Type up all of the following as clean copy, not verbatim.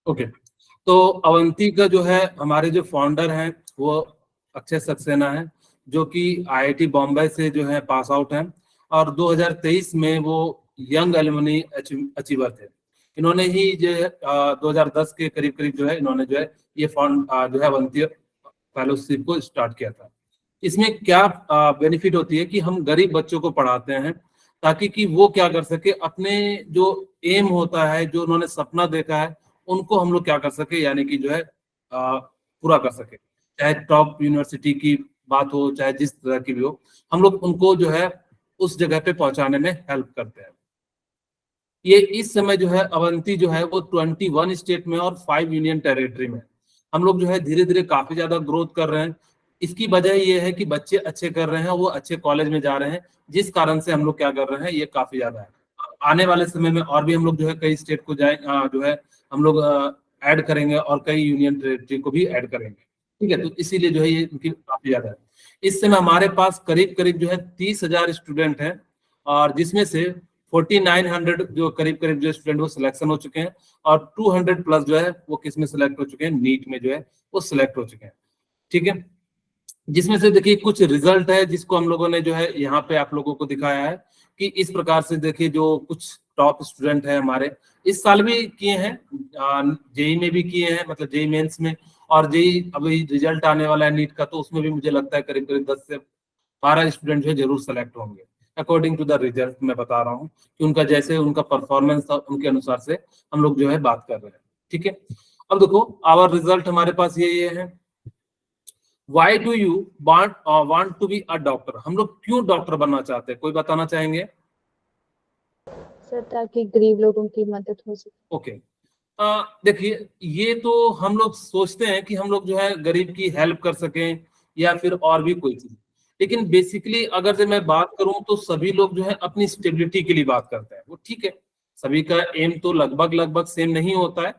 Okay, तो अवंती का जो है हमारे जो फाउंडर हैं वो अक्षय सक्सेना है, जो कि आईआईटी बॉम्बे से जो है पास आउट हैं, और 2023 में वो यंग एलुमनी अचीवर थे। इन्होंने ही जो है 2010 के करीब करीब जो है इन्होंने जो है ये फाउंड जो है अवंती फेलोशिप को स्टार्ट किया था। इसमें क्या बेनिफिट होती है कि हम गरीब बच्चों को पढ़ाते हैं ताकि कि वो क्या कर सके, अपने जो एम होता है, जो उन्होंने सपना देखा है, उनको हम लोग क्या कर सके, यानी कि जो है पूरा कर सके। चाहे टॉप यूनिवर्सिटी की बात हो, चाहे जिस तरह की भी हो, हम लोग उनको जो है उस जगह पे पहुंचाने में हेल्प करते हैं। ये इस समय जो है अवंती जो है वो 21 स्टेट में और 5 यूनियन टेरिटरी में हम लोग जो है धीरे धीरे काफी ज्यादा ग्रोथ कर रहे हैं। इसकी वजह ये है कि बच्चे अच्छे कर रहे हैं, वो अच्छे कॉलेज में जा रहे हैं, जिस कारण से हम लोग क्या कर रहे हैं, ये काफी ज्यादा है। आने वाले समय में और भी हम लोग जो है कई स्टेट को जाए जो है हम लोग ऐड करेंगे, और कई यूनियन टेरिटरी को भी ऐड करेंगे। ठीक है, तो इसीलिए जो है ये इनकी काफी ज्यादा है। इस समय हमारे पास करीब करीब जो है 30,000 स्टूडेंट हैं, और जिसमें से 4900 जो करीब करीब जो स्टूडेंट वो सिलेक्शन हो चुके हैं, और 200 प्लस जो है वो किस में सिलेक्ट हो चुके हैं, नीट में जो है वो सिलेक्ट हो चुके हैं। ठीक है, जिसमें से देखिए कुछ रिजल्ट है जिसको हम लोगों ने जो है यहाँ पे आप लोगों को दिखाया है कि इस प्रकार से देखिए जो कुछ टॉप स्टूडेंट है हमारे इस साल भी किए हैं, जेई में भी किए हैं, मतलब जेई मेंस में, और जेई अभी रिजल्ट आने वाला है नीट का, तो उसमें भी मुझे लगता है करीब करीब 10 से 12 स्टूडेंट जो है जरूर सेलेक्ट होंगे, अकॉर्डिंग टू द रिजल्ट मैं बता रहा हूँ कि उनका जैसे उनका परफॉर्मेंस था उनके अनुसार से हम लोग जो है बात कर रहे हैं। ठीक है, अब देखो आवर रिजल्ट हमारे पास ये है। Why do you want to be a doctor, हम लोग क्यों डॉक्टर बनना चाहते हैं, कोई बताना चाहेंगे? सर ताकि गरीब लोगों की मदद हो सके। ओके, देखिए ये तो हम लोग सोचते हैं कि हम लोग जो है गरीब की हेल्प कर सकें या फिर और भी कोई चीज, लेकिन बेसिकली अगर जो मैं बात करूं तो सभी लोग जो है अपनी स्टेबिलिटी के लिए बात करते हैं, वो ठीक है, सभी का एम तो लगभग लगभग सेम नहीं होता है।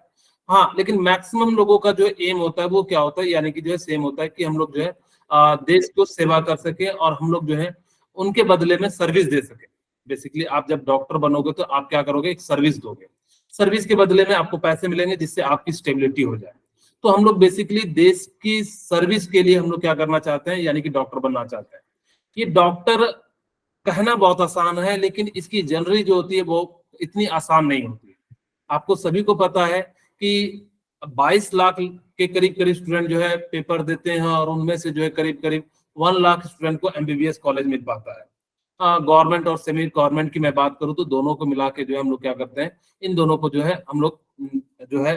हाँ, लेकिन मैक्सिमम लोगों का जो एम होता है वो क्या होता है, यानी कि जो है सेम होता है कि हम लोग जो है देश को सेवा कर सके, और हम लोग जो है उनके बदले में सर्विस दे सके। बेसिकली आप जब डॉक्टर बनोगे तो आप क्या करोगे, एक सर्विस दोगे, सर्विस के बदले में आपको पैसे मिलेंगे जिससे आपकी स्टेबिलिटी हो जाए। तो हम लोग बेसिकली देश की सर्विस के लिए हम लोग क्या करना चाहते हैं, यानी कि डॉक्टर बनना चाहते हैं। ये डॉक्टर कहना बहुत आसान है, लेकिन इसकी जनरली जो होती है वो इतनी आसान नहीं होती है। आपको सभी को पता है कि 22 लाख के करीब करीब स्टूडेंट जो है पेपर देते हैं, और उनमें से जो है करीब करीब 1 लाख स्टूडेंट को एमबीबीएस कॉलेज मिल पाता है। गवर्नमेंट और सेमी गवर्नमेंट की मैं बात करूं तो दोनों को मिला के जो है हम लोग क्या करते हैं, इन दोनों को जो है हम लोग जो है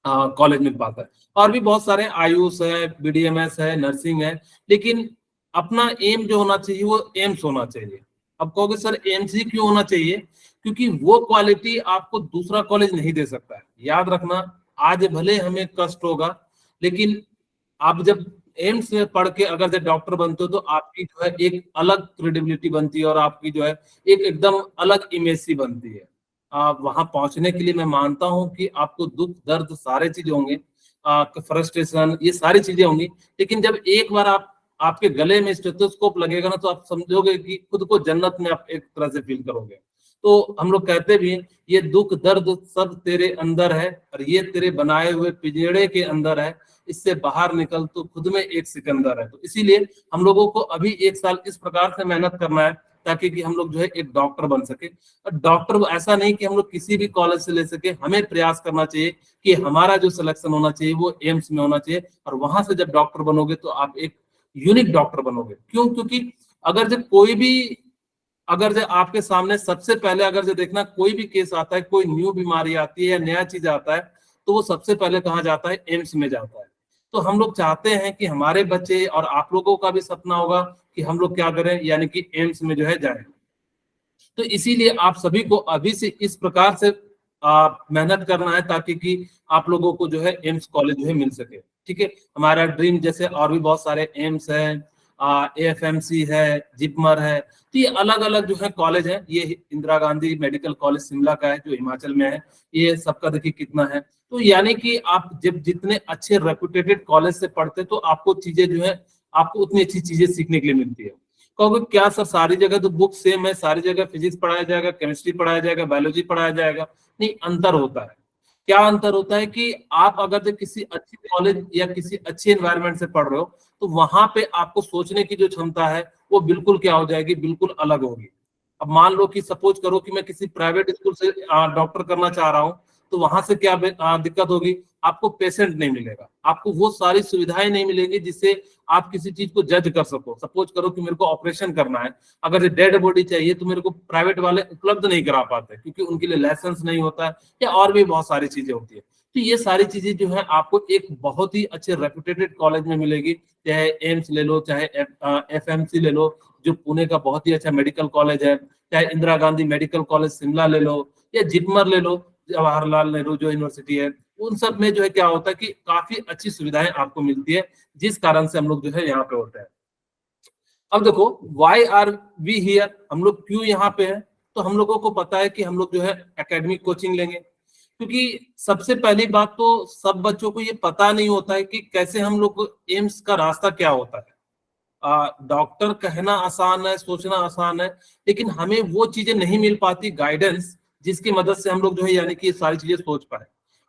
कॉलेज मिल पाता है। और भी बहुत सारे आयुष है, बीडीएमएस है, नर्सिंग है, लेकिन अपना एम जो होना चाहिए वो एम्स होना चाहिए। अब कहोगे सर एम्स ही क्यों होना चाहिए, क्योंकि वो क्वालिटी आपको दूसरा कॉलेज नहीं दे सकता है। याद रखना, आज भले हमें कष्ट होगा, लेकिन आप जब एम्स में पढ़ के अगर जब डॉक्टर बनते हो तो आपकी जो है एक अलग क्रेडिबिलिटी बनती है, और आपकी जो है एक एकदम अलग इमेज सी बनती है। आप वहां पहुंचने के लिए मैं मानता हूं कि आपको दुख दर्द सारे चीजें होंगे, फ्रस्ट्रेशन, ये सारी चीजें होंगी, लेकिन जब एक बार आप आपके गले में स्टेथोस्कोप लगेगा ना, तो आप समझोगे कि खुद को जन्नत में आप एक तरह से फील करोगे। तो हम लोग कहते भी हैं, ये दुख दर्द सब तेरे अंदर है, और ये तेरे बनाए हुए पिंजड़े के अंदर है, इससे बाहर निकल तो खुद में एक सिकंदर है। तो इसीलिए हम लोगों को अभी 1 साल इस प्रकार से मेहनत करना है ताकि कि हम लोग जो है एक डॉक्टर बन सके। और डॉक्टर ऐसा नहीं कि हम लोग किसी भी कॉलेज से ले सके, हमें प्रयास करना चाहिए कि हमारा जो सिलेक्शन होना चाहिए वो एम्स में होना चाहिए, और वहां से जब डॉक्टर बनोगे तो आप एक यूनिक डॉक्टर बनोगे। क्यों? क्योंकि अगर जब कोई भी, अगर जो आपके सामने सबसे पहले अगर जो देखना कोई भी केस आता है, कोई न्यू बीमारी आती है या नया चीज आता है, तो वो सबसे पहले कहाँ जाता है, एम्स में जाता है। तो हम लोग चाहते हैं कि हमारे बच्चे और आप लोगों का भी सपना होगा कि हम लोग क्या करें, यानी कि एम्स में जो है जाएं। तो इसीलिए आप सभी को अभी से इस प्रकार से मेहनत करना है ताकि कि आप लोगों को जो है एम्स कॉलेज जो है मिल सके। ठीक है, हमारा ड्रीम जैसे और भी बहुत सारे एम्स है, एएफएमसी है, जिपमर है, तो ये अलग अलग जो है कॉलेज है। ये इंदिरा गांधी मेडिकल कॉलेज शिमला का है जो हिमाचल में है, ये सबका देखिए कितना है। तो यानी कि आप जब जितने अच्छे रेपुटेटेड कॉलेज से पढ़ते तो आपको चीजें जो है, आपको उतनी अच्छी चीजें सीखने के लिए मिलती है। कहोगे क्या सर सारी जगह तो बुक सेम है, सारी जगह फिजिक्स पढ़ाया जाएगा, केमिस्ट्री पढ़ाया जाएगा, बायोलॉजी पढ़ाया जाएगा? नहीं, अंतर होता है। क्या अंतर होता है कि आप अगर जो किसी अच्छी कॉलेज या किसी अच्छे एनवायरनमेंट से पढ़ रहे हो, तो वहां पे आपको सोचने की जो क्षमता है वो बिल्कुल क्या हो जाएगी, बिल्कुल अलग होगी। अब मान लो कि सपोज करो कि मैं किसी प्राइवेट स्कूल से डॉक्टर करना चाह रहा हूँ, तो वहां से क्या दिक्कत होगी, आपको पेशेंट नहीं मिलेगा, आपको वो सारी सुविधाएं नहीं मिलेंगी जिससे आप किसी चीज को जज कर सको। सपोज करो कि मेरे को ऑपरेशन करना है, अगर डेड बॉडी चाहिए तो मेरे को प्राइवेट वाले उपलब्ध नहीं करा पाते क्योंकि उनके लिए लाइसेंस नहीं होता है, या और भी बहुत सारी चीजें होती है। तो ये सारी चीजें जो है आपको एक बहुत ही अच्छे रेपुटेटेड कॉलेज में मिलेगी, चाहे एम्स ले लो, चाहे एफएमसी ले लो जो पुणे का बहुत ही अच्छा मेडिकल कॉलेज है, चाहे इंदिरा गांधी मेडिकल कॉलेज शिमला ले लो, या जिपमर ले लो, जवाहरलाल नेहरू जो यूनिवर्सिटी है, उन सब में जो है क्या होता है कि काफी अच्छी सुविधाएं आपको मिलती है, जिस कारण से हम लोग जो है यहाँ पे होते हैं। अब देखो, वाई आर वी हियर, हम लोग क्यों यहाँ पे हैं। तो हम लोगों को पता है कि हम लोग जो है एकेडमिक कोचिंग लेंगे, क्योंकि सबसे पहली बात तो सब बच्चों को ये पता नहीं होता है कि कैसे हम लोग एम्स का रास्ता क्या होता है। डॉक्टर कहना आसान है, सोचना आसान है, लेकिन हमें वो चीजें नहीं मिल पाती, गाइडेंस जिसकी मदद से हम लोग जो है यानी कि ये सारी चीजें सोच पाए।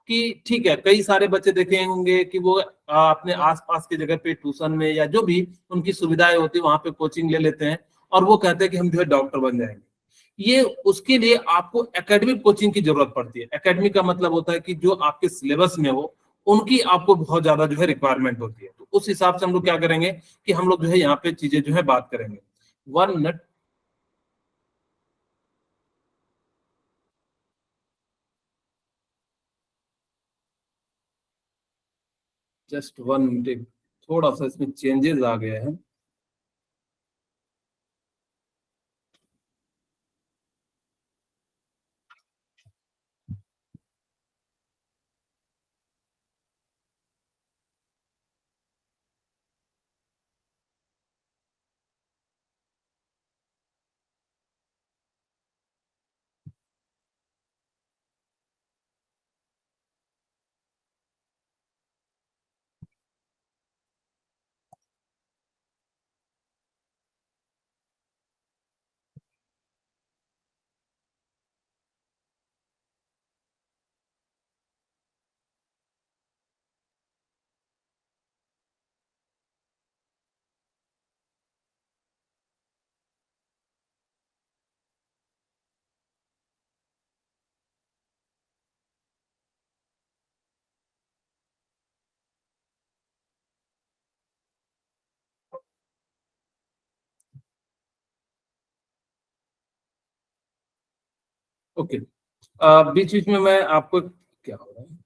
कि ठीक है, कई सारे बच्चे देखे होंगे कि वो अपने आसपास की जगह पे ट्यूशन में या जो भी उनकी सुविधाएं होती है वहां पे कोचिंग ले लेते हैं, और वो कहते हैं कि हम जो है डॉक्टर बन जाएंगे। ये उसके लिए आपको एकेडमिक कोचिंग की जरूरत पड़ती है। एकेडमिक का मतलब होता है कि जो आपके सिलेबस में हो, उनकी आपको बहुत ज्यादा जो है रिक्वायरमेंट होती है। तो उस हिसाब से हम लोग क्या करेंगे कि हम लोग जो है यहाँ पे चीजें जो है बात करेंगे। 1 मिनट, जस्ट 1 मिनट, थोड़ा सा इसमें चेंजेस आ गए हैं। ओके, बीच बीच में मैं आपको क्या हो रहा है।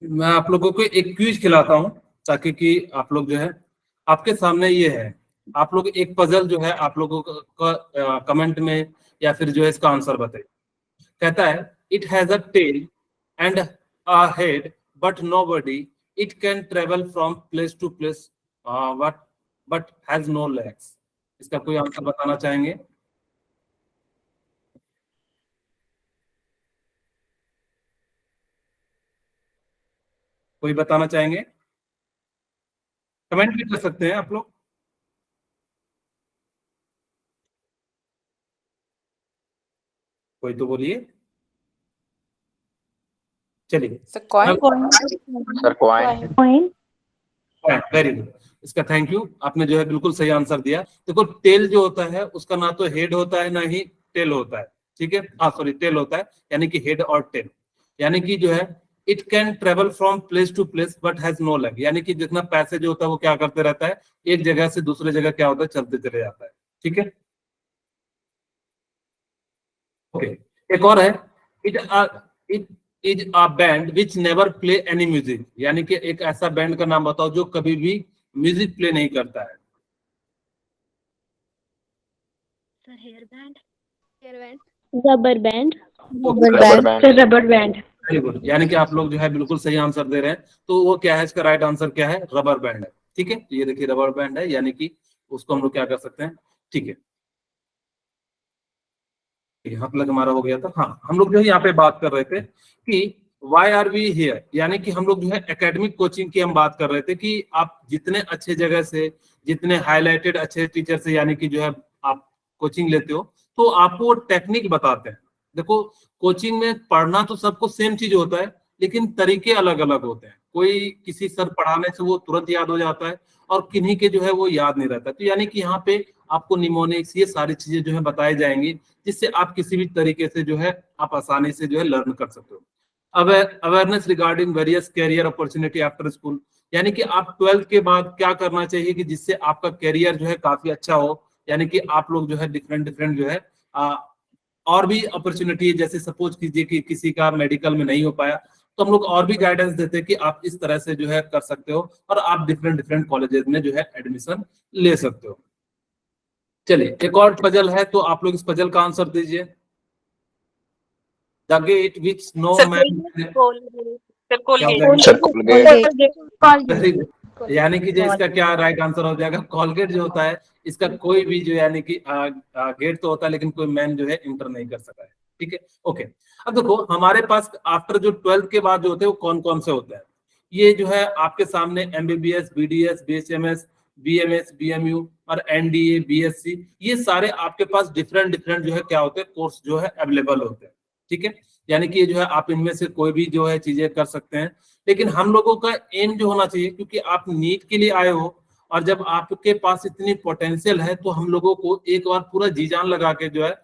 मैं आप लोगों को एक क्विज खिलाता हूँ, ताकि कि आप लोग जो है, आपके सामने ये है, आप लोग एक पजल जो है आप लोगों का कमेंट में या फिर जो है इसका आंसर बताइए। कहता है, it has a tail and a head but no body, it can travel from place to place, but but has no legs. इसका कोई आंसर बताना चाहेंगे? कोई बताना चाहेंगे? कमेंट भी कर सकते हैं आप लोग। कोई तो बोलिए, चलिए। Sir coin. Sir coin. Very good, इसका थैंक यू, आपने जो है बिल्कुल सही आंसर दिया। देखो टेल जो होता है उसका ना तो हेड होता है ना ही टेल होता है, ठीक है, हाँ सॉरी टेल होता है, यानी कि हेड और टेल, यानी कि जो है it can travel from place to place but has no leg, यानी कि जितना पैसेज होता है वो क्या करते रहता है, एक जगह से दूसरे जगह क्या होता है, चलते चले जाता है, ठीक है। ओके, एक और है, it it is a band which never play any music, यानी कि एक ऐसा बैंड का नाम बताओ जो कभी भी म्यूजिक प्ले नहीं करता है। Hair band. Rubber band. Rubber band. Very good, यानी कि आप लोग जो है बिल्कुल सही आंसर दे रहे हैं। तो वो क्या है, इसका राइट आंसर क्या है, रबर बैंड है, ठीक है। ये देखिए रबर बैंड है, यानी कि उसको हम लोग क्या कर सकते हैं, ठीक है। यहाँ प्लग हमारा हो गया था। हाँ, हम लोग जो है यहाँ पे बात कर रहे थे कि वाई आर वी हियर, यानी कि हम लोग जो है एकेडमिक कोचिंग की हम बात कर रहे थे कि आप जितने अच्छे जगह से, जितने हाईलाइटेड अच्छे टीचर से यानी कि जो है आप कोचिंग लेते हो तो आपको वो टेक्निक बताते हैं। देखो कोचिंग में पढ़ना तो सबको सेम चीज होता है, लेकिन तरीके अलग अलग होते हैं। कोई किसी सर पढ़ाने से वो तुरंत याद हो जाता है और किन्हीं के जो है वो याद नहीं रहता। तो यानी कि यहाँ पे आपको निमोनिक्स ये सारी चीजें जो है बताई जाएंगी, जिससे आप किसी भी तरीके से जो है आप आसानी से जो है लर्न कर सकते हो। Awareness regarding various career opportunity after school, यानी कि आप 12th के बाद क्या करना चाहिए कि जिससे आपका कैरियर जो है काफी अच्छा हो, यानी कि आप लोग जो है डिफरेंट डिफरेंट जो है और भी अपॉर्चुनिटी, जैसे सपोज कीजिए कि किसी का मेडिकल में नहीं हो पाया तो हम लोग और भी गाइडेंस देते हैं कि आप इस तरह से जो है कर सकते हो और आप डिफरेंट डिफरेंट कॉलेजेस में जो है एडमिशन ले सकते हो। चलिए एक और पजल है, तो आप लोग इस पजल का आंसर दीजिए। The gate which no man, very good, यानी कि जो इसका क्या राइट आंसर हो जाएगा, कॉलगेट जो होता है इसका कोई भी जो यानी कि गेट तो होता है लेकिन कोई मैन जो है इंटर नहीं कर सका है, ठीक है। ओके, अब देखो हमारे पास आफ्टर जो 12th के बाद जो होते हैं वो कौन कौन से होते हैं। ये जो है आपके सामने एमबीबीएस, बीडीएस, बीएचएमएस, बीएमएस, बीएमयू और एनडीए, बीएससी, ये सारे आपके पास डिफरेंट डिफरेंट जो है क्या होते हैं, कोर्स जो है अवेलेबल होते हैं, ठीक है। यानी कि ये जो है आप इनमें से कोई भी जो है चीजें कर सकते हैं, लेकिन हम लोगों का एम जो होना चाहिए, क्योंकि आप नीट के लिए आए हो और जब आपके पास इतनी पोटेंशियल है तो हम लोगों को एक बार पूरा जी जान लगा के जो है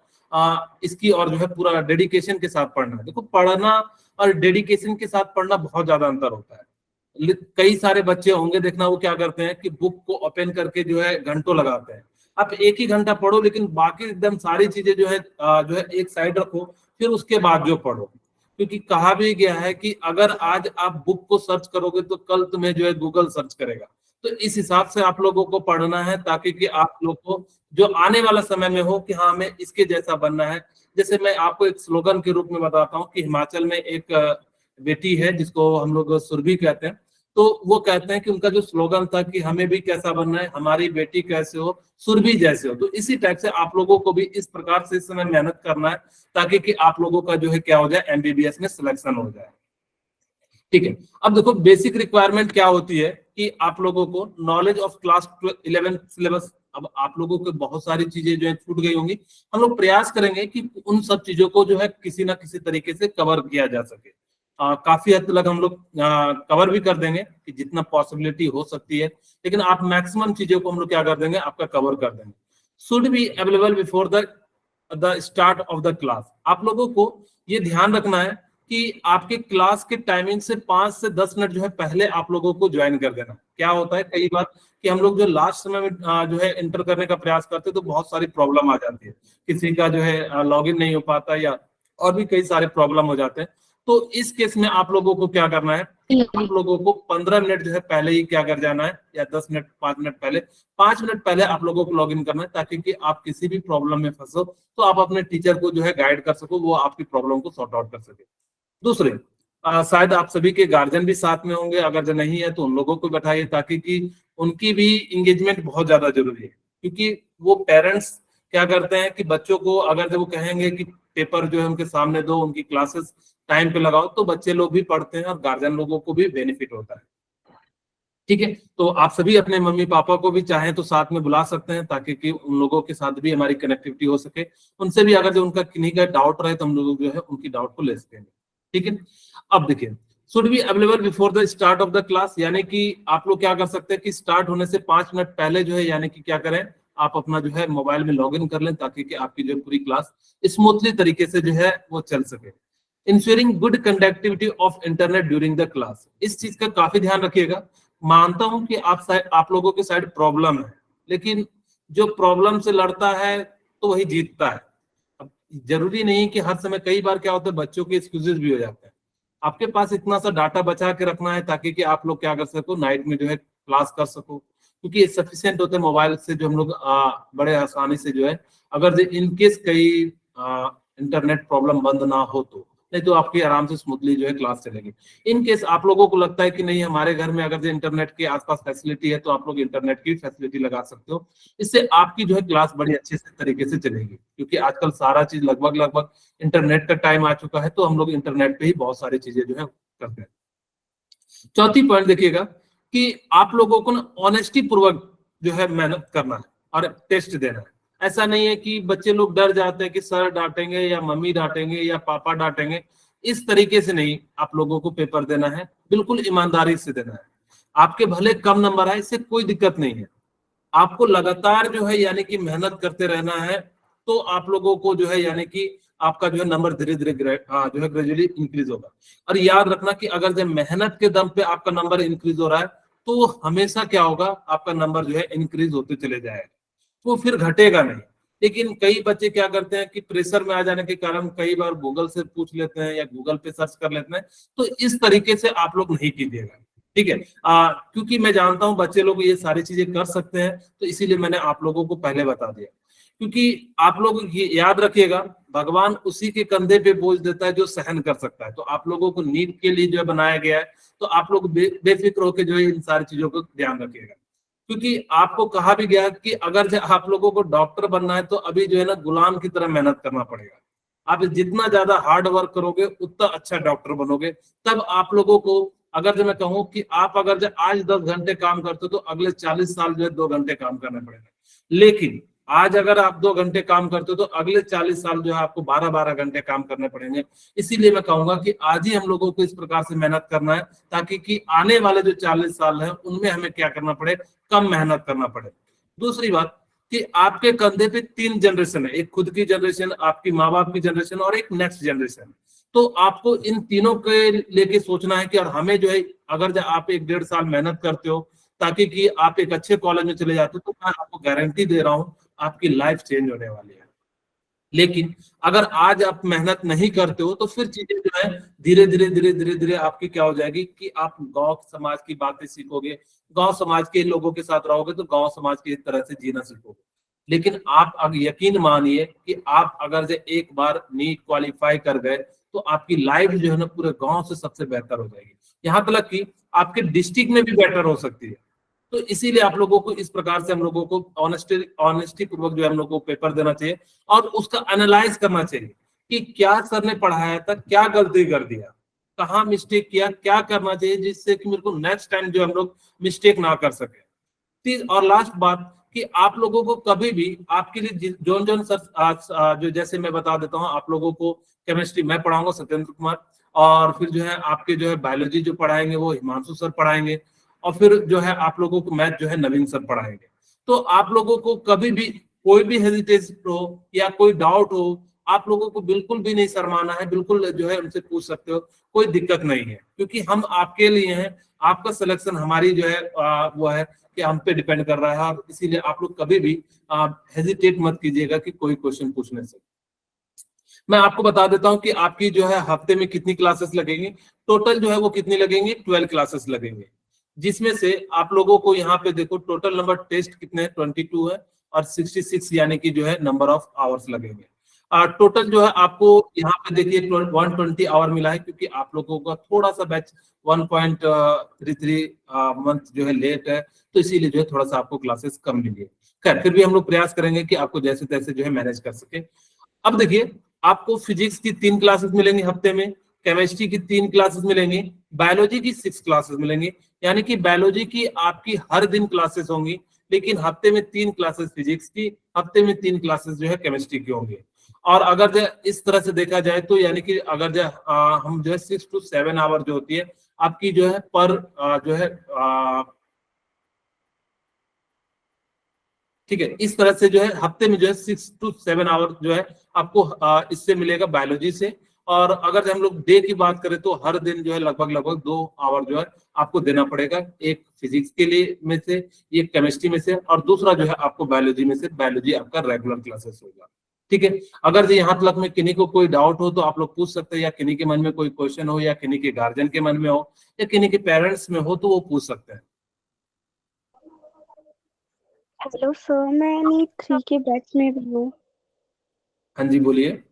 इसकी और जो है पूरा डेडिकेशन के साथ पढ़ना है। देखो पढ़ना और डेडिकेशन के साथ पढ़ना बहुत ज्यादा अंतर होता है। कई सारे बच्चे होंगे देखना, वो क्या करते हैं कि बुक को ओपन करके जो है घंटों लगाते हैं। आप एक ही घंटा पढ़ो लेकिन बाकी एकदम सारी चीजें जो है एक साइड रखो, फिर उसके बाद जो पढ़ो, क्योंकि कहा भी गया है कि अगर आज आप बुक को सर्च करोगे तो कल तुम्हें जो है गूगल सर्च करेगा। तो इस हिसाब से आप लोगों को पढ़ना है ताकि कि आप लोग को जो आने वाला समय में हो कि हाँ हमें इसके जैसा बनना है। जैसे मैं आपको एक स्लोगन के रूप में बताता हूँ कि हिमाचल में एक बेटी है जिसको हम लोग सुरभि कहते हैं, तो वो कहते हैं कि उनका जो स्लोगन था कि हमें भी कैसा बनना है, हमारी बेटी कैसे हो, सुरभि जैसे हो। तो इसी टाइप से आप लोगों को भी इस प्रकार से इस समय मेहनत करना है ताकि कि आप लोगों का जो है क्या हो जाए, एमबीबीएस में सिलेक्शन हो जाए, ठीक है। अब देखो बेसिक रिक्वायरमेंट क्या होती है कि आप लोगों को नॉलेज ऑफ क्लास 11 सिलेबस। अब आप लोगों को बहुत सारी चीजें जो है छूट गई होंगी, हम लोग प्रयास करेंगे कि उन सब चीजों को जो है किसी ना किसी तरीके से कवर किया जा सके। काफी हद तक हम लोग कवर भी कर देंगे कि जितना पॉसिबिलिटी हो सकती है, लेकिन आप मैक्सिमम चीजों को हम लोग क्या कर देंगे, आपका कवर कर देंगे। Should be available before the start of the class. आप लोगों को ये ध्यान रखना है कि आपके क्लास के टाइमिंग से 5 से 10 मिनट जो है पहले आप लोगों को ज्वाइन कर देना। क्या होता है कई बार कि हम लोग जो लास्ट समय में जो है एंटर करने का प्रयास करते हैं तो बहुत सारी प्रॉब्लम आ जाती है, किसी का जो है लॉगिन नहीं हो पाता या और भी कई सारे प्रॉब्लम हो जाते हैं। तो इस केस में आप लोगों को क्या करना है, आप लोगों को 15 मिनट जो है पहले ही क्या कर जाना है, या 10 मिनट 5 मिनट पहले, 5 मिनट पहले आप लोगों को लॉगिन करना है ताकि कि आप किसी भी प्रॉब्लम में फंसो तो आप अपने टीचर को जो है गाइड कर सको, वो आपकी प्रॉब्लम को सॉर्ट आउट कर सके। दूसरे शायद आप सभी के गार्जियन भी साथ में होंगे, अगर जो नहीं है तो उन लोगों को बैठाइए ताकि कि उनकी भी इंगेजमेंट बहुत ज्यादा जरूरी है। क्योंकि वो पेरेंट्स क्या करते हैं कि बच्चों को अगर जब वो कहेंगे कि पेपर जो है उनके सामने दो, उनकी क्लासेस टाइम पे लगाओ, तो बच्चे लोग भी पढ़ते हैं और गार्जियन लोगों को भी बेनिफिट होता है। ठीक है, तो आप सभी अपने मम्मी पापा को भी चाहें तो साथ में बुला सकते हैं, ताकि कि उन लोगों के साथ भी हमारी कनेक्टिविटी हो सके, उनसे भी अगर जो उनका किन्हीं का डाउट रहे तो हम लोग जो है उनकी डाउट को ले सकेंगे। ठीक है, अब देखिए, should be available before the start of the class, यानी कि आप लोग क्या कर सकते हैं कि स्टार्ट होने से 5 मिनट पहले जो है, यानी कि क्या करें, आप अपना जो है मोबाइल में लॉग इन कर लें, ताकि कि आपकी जो पूरी क्लास स्मूथली तरीके से जो है वो चल सके। Ensuring good conductivity of internet during the class, इस चीज का काफी ध्यान रखिएगा। मानता हूं कि आप लोगों के साइड प्रॉब्लम है, लेकिन जो प्रॉब्लम से लड़ता है तो वही जीतता है। अब जरूरी नहीं कि हर समय, कई बार क्या होता है बच्चों के एक्सक्यूजेस भी हो जाते हैं। आपके पास इतना सा डाटा बचा के रखना है, ताकि कि आप लोग क्या कर सको, नाइट में जो है क्लास कर सको, क्योंकि ये सफिशियंट होते हैं मोबाइल से जो हम लोग बड़े आसानी से जो है, अगर इनकेस कई इंटरनेट प्रॉब्लम बंद ना हो तो, नहीं तो आपकी आराम से स्मूथली जो है क्लास चलेगी। इन केस आप लोगों को लगता है कि नहीं हमारे घर में अगर जो इंटरनेट के आसपास फैसिलिटी है, तो आप लोग इंटरनेट की फैसिलिटी लगा सकते हो, इससे आपकी जो है क्लास बड़ी अच्छे से तरीके से चलेगी, क्योंकि आजकल सारा चीज लगभग इंटरनेट का टाइम आ चुका है, तो हम लोग इंटरनेट पे ही बहुत सारी चीजें जो है करते हैं। चौथी पॉइंट देखिएगा कि आप लोगों को ना ऑनेस्टी पूर्वक जो है मेहनत करना है और टेस्ट देना है। ऐसा नहीं है कि बच्चे लोग डर जाते हैं कि सर डांटेंगे या मम्मी डांटेंगे या पापा डांटेंगे, इस तरीके से नहीं आप लोगों को पेपर देना है, बिल्कुल ईमानदारी से देना है। आपके भले कम नंबर आए, इससे कोई दिक्कत नहीं है, आपको लगातार जो है यानी कि मेहनत करते रहना है, तो आप लोगों को जो है यानी कि आपका जो है नंबर धीरे धीरे जो है ग्रेजुअली इंक्रीज होगा। और याद रखना कि अगर जब मेहनत के दम पे आपका नंबर इंक्रीज हो रहा है, तो हमेशा क्या होगा, आपका नंबर जो है इंक्रीज होते चले जाएगा, वो फिर घटेगा नहीं। लेकिन कई बच्चे क्या करते हैं कि प्रेशर में आ जाने के कारण कई बार गूगल से पूछ लेते हैं या गूगल पे सर्च कर लेते हैं, तो इस तरीके से आप लोग नहीं कीजिएगा। ठीक है, क्योंकि मैं जानता हूं बच्चे लोग ये सारी चीजें कर सकते हैं, तो इसीलिए मैंने आप लोगों को पहले बता दिया। क्योंकि आप लोग ये याद रखिएगा, भगवान उसी के कंधे पे बोझ देता है जो सहन कर सकता है। तो आप लोगों को नीट के लिए जो है बनाया गया है, तो आप लोग बेफिक्र होकर जो है इन सारी चीजों को ध्यान रखिएगा। क्योंकि आपको कहा भी गया कि अगर आप लोगों को डॉक्टर बनना है, तो अभी जो है ना गुलाम की तरह मेहनत करना पड़ेगा। आप जितना ज्यादा हार्ड वर्क करोगे, उतना अच्छा डॉक्टर बनोगे। तब आप लोगों को, अगर जो मैं कहूँ कि आप अगर जो आज 10 घंटे काम करते हो, तो अगले 40 साल जो है 2 घंटे काम करना पड़ेगा। लेकिन आज अगर आप 2 घंटे काम करते हो, तो अगले 40 साल जो है आपको 12-12 घंटे काम करने पड़ेंगे। इसीलिए मैं कहूंगा कि आज ही हम लोगों को इस प्रकार से मेहनत करना है, ताकि कि आने वाले जो 40 साल है उनमें हमें क्या करना पड़े, कम मेहनत करना पड़े। दूसरी बात कि आपके कंधे पे 3 जनरेशन है, एक खुद की जनरेशन, आपकी माँ बाप की जनरेशन और एक नेक्स्ट जनरेशन। तो आपको इन तीनों के लेके सोचना है कि और हमें जो है, अगर आप 1-1.5 साल मेहनत करते हो ताकि कि आप एक अच्छे कॉलेज में चले जाते हो, तो मैं आपको गारंटी दे रहा हूँ आपकी लाइफ चेंज होने वाली है। लेकिन अगर आज आप मेहनत नहीं करते हो, तो फिर चीजें जो है धीरे धीरे आपकी क्या हो जाएगी कि आप गांव समाज की बातें सीखोगे, गांव समाज के लोगों के साथ रहोगे, तो गांव समाज की तरह से जीना सीखोगे। लेकिन आप अगर यकीन मानिए कि आप अगर जो एक बार नीट क्वालिफाई कर गए, तो आपकी लाइफ जो है ना पूरे गांव से सबसे बेहतर हो जाएगी, यहाँ तक कि आपके डिस्ट्रिक्ट में भी बेटर हो सकती है। तो इसीलिए आप लोगों को इस प्रकार से हम लोगों को ऑनेस्टी पूर्वक जो है हम लोगों को पेपर देना चाहिए, और उसका एनालाइज करना चाहिए कि क्या सर ने पढ़ाया था, क्या गलती कर दिया, कहाँ मिस्टेक किया, क्या करना चाहिए, जिससे कि मेरे को नेक्स्ट टाइम जो हम लोग मिस्टेक ना कर सके। और लास्ट बात कि आप लोगों को कभी भी आपके लिए जोन सर जो, जैसे मैं बता देता हूँ आप लोगों को, केमिस्ट्री मैं पढ़ाऊंगा सत्येंद्र कुमार, और फिर जो है आपके जो है बायोलॉजी जो पढ़ाएंगे वो हिमांशु सर पढ़ाएंगे, और फिर जो है आप लोगों को मैथ जो है नवीन सर पढ़ाएंगे। तो आप लोगों को कभी भी कोई भी हेजिटेशन हो या कोई डाउट हो, आप लोगों को बिल्कुल भी नहीं शर्माना है, बिल्कुल जो है उनसे पूछ सकते हो, कोई दिक्कत नहीं है, क्योंकि हम आपके लिए हैं। आपका सिलेक्शन हमारी जो है वो है कि हम पे डिपेंड कर रहा है, और इसीलिए आप लोग कभी भी हेजिटेट मत कीजिएगा कि कोई क्वेश्चन पूछने से। मैं आपको बता देता हूं कि आपकी जो है हफ्ते में कितनी क्लासेस लगेंगी। टोटल जो है वो कितनी लगेंगी, 12 क्लासेस लगेंगे, जिसमें से आप लोगों को यहाँ पे देखो टोटल नंबर टेस्ट कितने 22 है, और 66 यानी कि जो है नंबर ऑफ आवर्स लगेंगे। टोटल जो है आपको यहाँ पे देखिए 120 आवर मिला है, क्योंकि आप लोगों का थोड़ा सा बैच 1.33 मंथ जो है लेट है, तो इसीलिए जो है थोड़ा सा आपको क्लासेस कम मिली है। खैर फिर भी हम लोग प्रयास करेंगे कि आपको जैसे तैसे जो है मैनेज कर सके। अब देखिए, आपको फिजिक्स की 3 क्लासेस मिलेंगी हफ्ते में, केमिस्ट्री की 3 क्लासेस मिलेंगी, बायोलॉजी की 6 क्लासेस मिलेंगी, यानी कि बायोलॉजी की आपकी हर दिन क्लासेस होंगी, लेकिन हफ्ते में 3 क्लासेस फिजिक्स की, हफ्ते में 3 क्लासेस जो है केमिस्ट्री की होंगी। और अगर जो इस तरह से देखा जाए तो यानी कि अगर जो हम जो है 6 to 7 आवर जो होती है आपकी जो है पर जो है ठीक है, इस तरह से जो है हफ्ते में जो है 6 to 7 आवर जो है आपको इससे मिलेगा बायोलॉजी से। और अगर हम लोग डे की बात करें तो हर दिन जो है लगभग 2 आवर जो है आपको देना पड़ेगा, एक फिजिक्स के लिए में से, एक केमिस्ट्री में से, और दूसरा जो है आपको बायोलॉजी में से। बायोलॉजी आपका रेगुलर क्लासेस होगा, ठीक है। अगर जो यहाँ तक में किन्हीं को कोई डाउट हो तो आप लोग पूछ सकते हैं, या किन्हीं के मन में कोई क्वेश्चन हो, या किन्हीं के गार्जियन के मन में हो, या किन्हीं के पेरेंट्स में हो, तो वो पूछ सकते हैं। हेलो सर, मैं नीट 3 के बैच में भी हूँ। हाँ जी, बोलिए।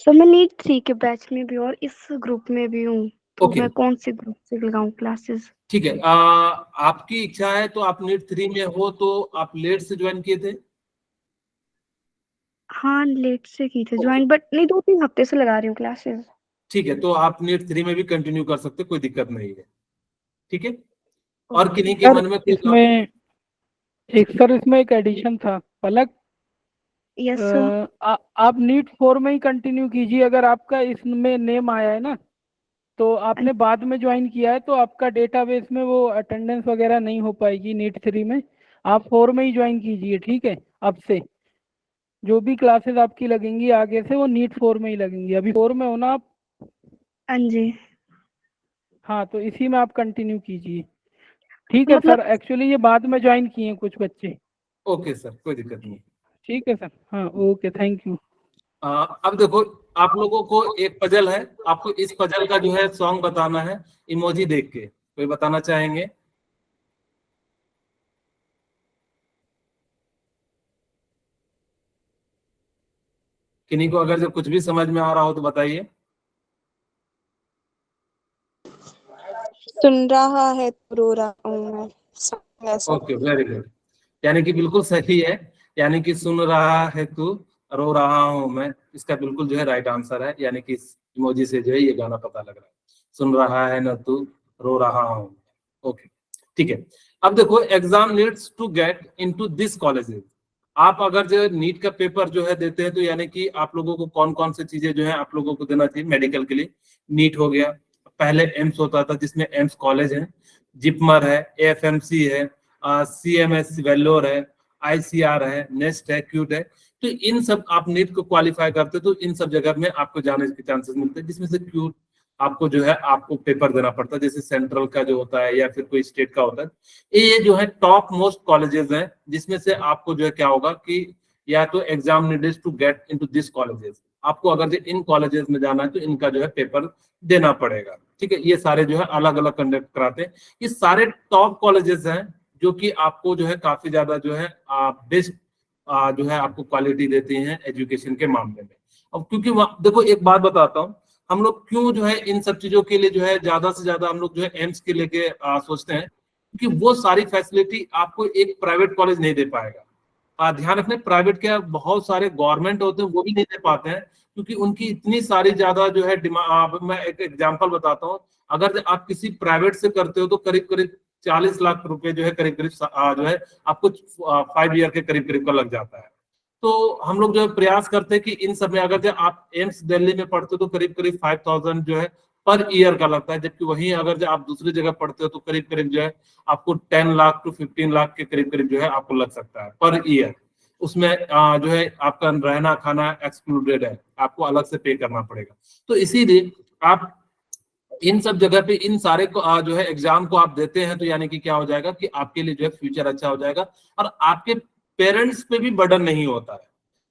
सर मैं नीट 3 के बैच में भी हूँ और इस ग्रुप में भी हूँ, तो ओके, मैं कौन से ग्रुप से लगाऊं क्लासेस? ठीक है। आपकी इच्छा है तो आप नीट 3 में हो तो आप लेट से ज्वाइन किए थे? हाँ, लेट से की थी ज्वाइन, बट नहीं 2-3 हफ्ते से लगा रही हूँ क्लासेस। ठीक है, तो आप नीट 3 में भी कंटिन्यू कर सकते, कोई दिक्कत नहीं है, ठीक है। और किन्हीं के सर मन में कोई इसमें इसमें एक एडिशन था पलक। Yes sir. आप नीट 4 में ही कंटिन्यू कीजिए। अगर आपका इसमें नेम आया है ना, तो आपने बाद में ज्वाइन किया है, तो आपका डेटाबेस में वो अटेंडेंस वगैरह नहीं हो पाएगी नीट 3 में। आप 4 में ही ज्वाइन कीजिए, ठीक है। अब से जो भी क्लासेस आपकी लगेंगी आगे से, वो नीट 4 में ही लगेंगी। अभी 4 में हो ना आप? हाँ जी। हाँ, तो इसी में आप कंटिन्यू कीजिए, ठीक है मतलब सर। एक्चुअली ये बाद में ज्वाइन किए हैं कुछ बच्चे। ओके सर, कोई दिक्कत नहीं। ठीक है सर, हाँ ओके, थैंक यू। अब देखो, आप लोगों को एक पजल है, आपको इस पजल का जो है सॉन्ग बताना है इमोजी देख के। कोई बताना चाहेंगे? किन्हीं को अगर जो कुछ भी समझ में आ रहा हो तो बताइए। सुन रहा है तो रो रहा हूँ मैं, ऐसा। Okay, very good. यानी कि बिल्कुल सही है, यानी कि सुन रहा है तू, रो रहा हूं मैं, इसका बिल्कुल जो है राइट आंसर है। यानी कि इस इमोजी से जो है ये गाना पता लग रहा है, सुन रहा है ना तू, रो रहा हूं। ओके, ठीक है। अब देखो, exam needs to get into this colleges. आप अगर जो नीट का पेपर जो है देते हैं, तो यानी कि आप लोगों को कौन कौन सी चीजें जो है आप लोगों को देना चाहिए मेडिकल के लिए। नीट हो गया, पहले एम्स होता था जिसमें एम्स कॉलेज है, जिपमर है, एएफएमसी है, सीएमएस वेल्लोर है, आईसीआर है, नेस्ट है, क्यूट है। तो इन सब आप नीट को क्वालिफाई करते तो इन सब जगह में आपको जाने के चांसेस मिलते हैं, जिसमें से क्यूट आपको जो है आपको पेपर देना पड़ता है, जैसे सेंट्रल का जो होता है या फिर कोई स्टेट का होता है। ये जो है टॉप मोस्ट कॉलेजेस हैं, जिसमें से आपको जो है क्या होगा कि या तो exam needs to get into this colleges, आपको अगर जो इन कॉलेजेस में जाना है तो इनका जो है पेपर देना पड़ेगा, ठीक है। ये सारे जो है अलग अलग कंडक्ट कराते हैं। ये सारे टॉप कॉलेजेस हैं जो कि आपको जो है काफी ज्यादा जो है बेस्ट जो है आपको क्वालिटी देती हैं एजुकेशन के मामले में। अब क्योंकि देखो, एक बात बताता हूँ, हम लोग क्यों जो है इन सब चीजों के लिए जो है ज्यादा से ज्यादा हम लोग जो है एम्स के लेके सोचते हैं, क्योंकि वो सारी फैसिलिटी आपको एक प्राइवेट कॉलेज नहीं दे पाएगा। ध्यान रखने, प्राइवेट के बहुत सारे गवर्नमेंट होते हैं वो भी नहीं दे पाते हैं, क्योंकि उनकी इतनी सारी ज्यादा जो है डिमांड। मैं एक एग्जांपल बताता हूँ, अगर आप किसी प्राइवेट से करते हो तो करीब करीब 40 लाख रुपए जो है करीब करीब जो है आपको 5 ईयर के करीब करीब का लग जाता है। तो हम लोग जो है प्रयास करते हैं कि इन सब में अगर जो आप एम्स दिल्ली में पढ़ते हो तो करीब करीब 5,000 जो है पर ईयर का लगता है, जबकि वहीं अगर जो आप दूसरी जगह पढ़ते हो तो करीब करीब जो है आपको 10 लाख to 15 लाख के करीब करीब जो है आपको लग सकता है पर ईयर। उसमें जो है आपका रहना खाना एक्सक्लूडेड है, आपको अलग से पे करना पड़ेगा। तो इसीलिए आप इन सब जगह पे इन सारे को जो है एग्जाम को आप देते हैं, तो यानी कि क्या हो जाएगा कि आपके लिए जो है फ्यूचर अच्छा हो जाएगा और आपके पेरेंट्स पे भी बर्डन नहीं होता है।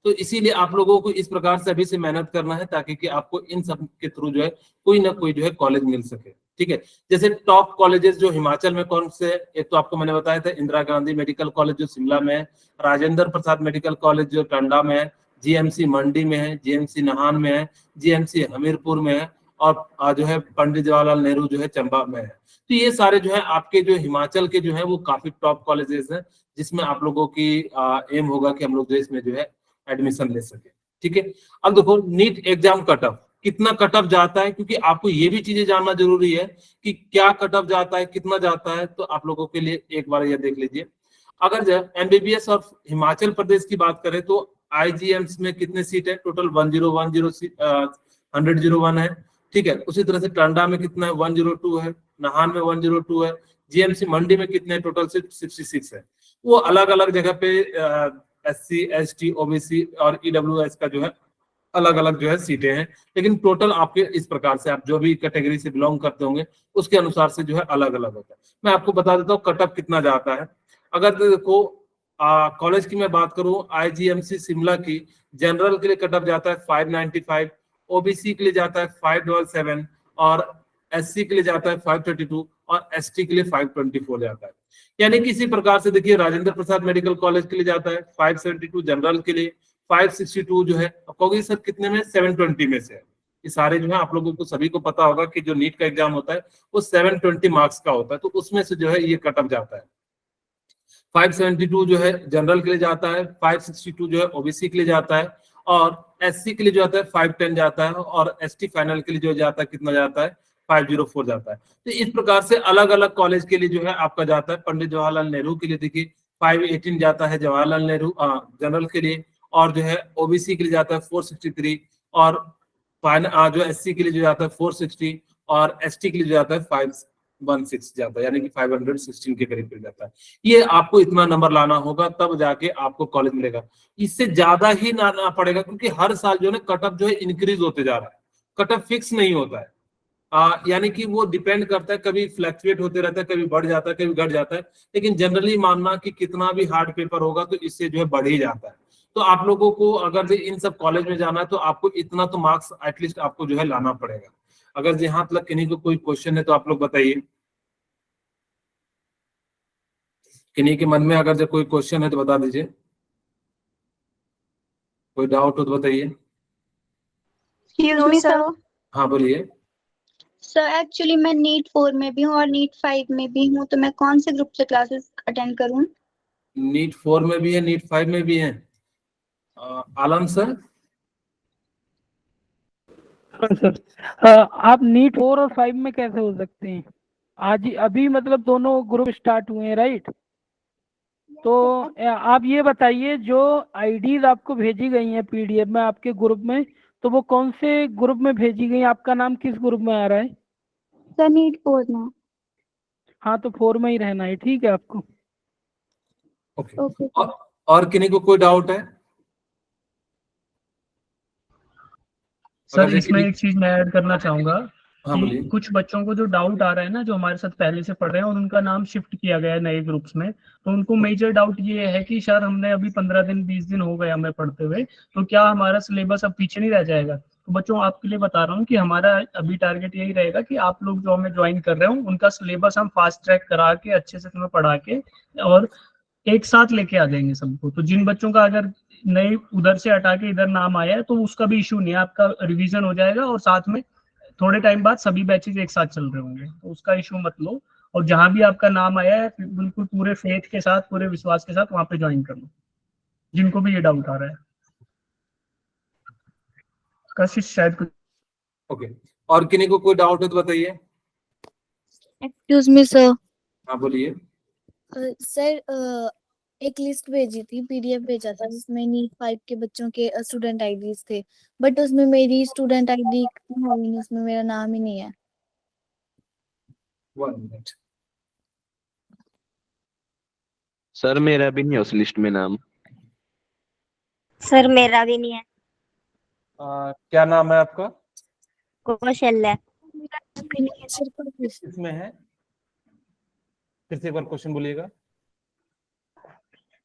तो इसीलिए आप लोगों को इस प्रकार से अभी से मेहनत करना है, ताकि कि आपको इन सब के थ्रू जो है कोई ना कोई जो है कॉलेज मिल सके, ठीक है। जैसे टॉप कॉलेजेस जो हिमाचल में कौन से, एक तो आपको मैंने बताया था इंदिरा गांधी मेडिकल कॉलेज जो शिमला में है, राजेंद्र प्रसाद मेडिकल कॉलेज जो टांडा में है, जीएमसी मंडी में है, जीएमसी नाहन में है, जीएमसी हमीरपुर में है, और जो है पंडित जवाहरलाल नेहरू जो है चंबा में है। तो ये सारे जो है आपके जो हिमाचल के जो है वो काफी टॉप कॉलेजेस हैं, जिसमें आप लोगों की एम होगा कि हम लोग जो इसमें जो है एडमिशन ले सके, ठीक है। अब देखो, नीट एग्जाम कट ऑफ कितना कट ऑफ जाता है, क्योंकि आपको ये भी चीजें जानना जरूरी है कि क्या कट ऑफ जाता है, कितना जाता है। तो आप लोगों के लिए एक बार ये देख लीजिए। अगर एमबीबीएस और हिमाचल प्रदेश की बात करें तो आईजीएम्स में कितने सीट है, टोटल 101 है, ठीक है। उसी तरह से टांडा में कितना है, 102 है, नाहन में 102 है, जीएमसी मंडी में कितने टोटल सीट 66 है। वो अलग अलग जगह पे एससी, एसटी, ओबीसी और ईडब्ल्यूएस का जो है अलग अलग जो है सीटें हैं, लेकिन टोटल आपके इस प्रकार से, आप जो भी कैटेगरी से बिलोंग करते होंगे उसके अनुसार से जो है अलग अलग होता है। मैं आपको बता देता हूँ कट ऑफ कितना जाता है। अगर देखो कॉलेज की मैं बात करूं, आईजीएमसी शिमला की जनरल के लिए कट ऑफ जाता है 595, ओबीसी के लिए जाता है 577 और एससी के लिए जाता है 532 और एसटी के लिए 524 जाता है। यानी कि इसी प्रकार से देखिए राजेंद्र प्रसाद मेडिकल कॉलेज के लिए जाता है 572, जनरल के लिए 562 जो है। अब कहोगे सर कितने में, 720 में से है। ये सारे जो है आप लोगों को सभी को पता होगा कि जो नीट का एग्जाम होता है वो 720 मार्क्स का होता है, तो उसमें से जो है ये कट ऑफ जाता है। 572 जो है जनरल के लिए जाता है, 562 जो है ओबीसी के लिए जाता है और एससी के लिए जो आता है 510 जाता है और एसटी फाइनल के लिए जो जाता है कितना जाता है, 504 जाता है। तो इस प्रकार से अलग अलग कॉलेज के लिए जो है आपका जाता है। पंडित जवाहरलाल नेहरू के लिए देखिए 518 जाता है जवाहरलाल नेहरू जनरल के लिए, और जो है ओबीसी के लिए जाता है 463 और जो एससी के लिए जो जाता है 460 और एसटी के लिए जो जाता है 516 जाता है, यानी कि 516 के करीब जाता है। ये आपको इतना नंबर लाना होगा तब जाके आपको कॉलेज मिलेगा, इससे ज्यादा ही लाना पड़ेगा, क्योंकि हर साल जो है कट ऑफ जो है इंक्रीज होते जा रहा है, कट ऑफ फिक्स नहीं होता है। यानी कि वो डिपेंड करता है, कभी फ्लक्चुएट होते रहता है, कभी बढ़ जाता है, कभी घट जाता है, लेकिन जनरली मानना कि कितना भी हार्ड पेपर होगा तो इससे जो है बढ़ ही जाता है। तो आप लोगों को अगर इन सब कॉलेज में जाना है तो आपको इतना तो मार्क्स एटलीस्ट आपको जो है लाना पड़ेगा। अगर जहां तक किन्हीं को कोई क्वेश्चन है तो आप लोग बताइए, किन्हीं के मन में अगर जो कोई क्वेश्चन है तो बता दीजिए, कोई डाउट हो तो बताइए। Excuse me, sir. हाँ बोलिए। सर एक्चुअली मैं नीट 4 में भी हूँ और नीट 5 में भी हूँ, तो मैं कौन से ग्रुप से क्लासेस अटेंड करूँ? नीट 4 में भी है, नीट 5 में भी है। आलम सर। सर आप नीट 4 और 5 में कैसे हो सकते हैं? आज ही अभी मतलब दोनों ग्रुप स्टार्ट हुए हैं, राइट? तो आप ये बताइए, जो आईडीज आपको भेजी गई हैं पीडीएफ में आपके ग्रुप में, तो वो कौन से ग्रुप में भेजी गई? आपका नाम किस ग्रुप में आ रहा है? सर नीट 4 में। हाँ तो 4 में ही रहना है, ठीक है आपको। ओके। और किन्हीं को कोई डाउट है? सर इसमें एक चीज मैं ऐड करना चाहूंगा हाँ, कि कुछ बच्चों को जो डाउट आ रहा है ना, जो हमारे साथ पहले से पढ़ रहे हैं और उनका नाम शिफ्ट किया गया है नए ग्रुप्स में, तो उनको मेजर डाउट ये है कि सर हमने अभी 15 दिन 20 दिन हो गए हमें पढ़ते हुए, तो क्या हमारा सिलेबस अब पीछे नहीं रह जाएगा? तो बच्चों आपके लिए बता रहा हूँ कि हमारा अभी टारगेट यही रहेगा कि आप लोग जो हमें ज्वाइन कर रहे हो उनका सिलेबस हम फास्ट ट्रैक करा के अच्छे से तुम्हें पढ़ा के और एक साथ लेके आ जाएंगे सबको। तो जिन बच्चों का अगर नए उधर से हटा के इधर नाम आया है तो उसका भी इशू नहीं है, आपका रिवीजन हो जाएगा और साथ में थोड़े टाइम बाद सभी बैचेज एक साथ चल रहे होंगे, तो उसका इशू मत लो। और जहां भी आपका नाम आया है बिल्कुल पूरे फेथ के साथ, पूरे विश्वास के साथ वहां पे ज्वाइन कर लो, जिनको भी ये डाउट आ रहा है। कशिश शायद कुछ। ओके, और किन्हीं को कोई डाउट है तो बताइए। Excuse me sir. हाँ बोलिए। सर एक लिस्ट भेजी थी, पीडीएफ भेजा था जिसमें नीट 5 के बच्चों के स्टूडेंट आईडीज थे, बट उसमें मेरी स्टूडेंट आईडी है नहीं, उसमें मेरा नाम ही नहीं है। 1 मिनट। सर मेरा भी नहीं है उस लिस्ट में नाम। सर मेरा भी नहीं है। क्या नाम है आपका? कौशल्य। इसमें है, फिर से एक बार क्वेश्चन बोलिएगा।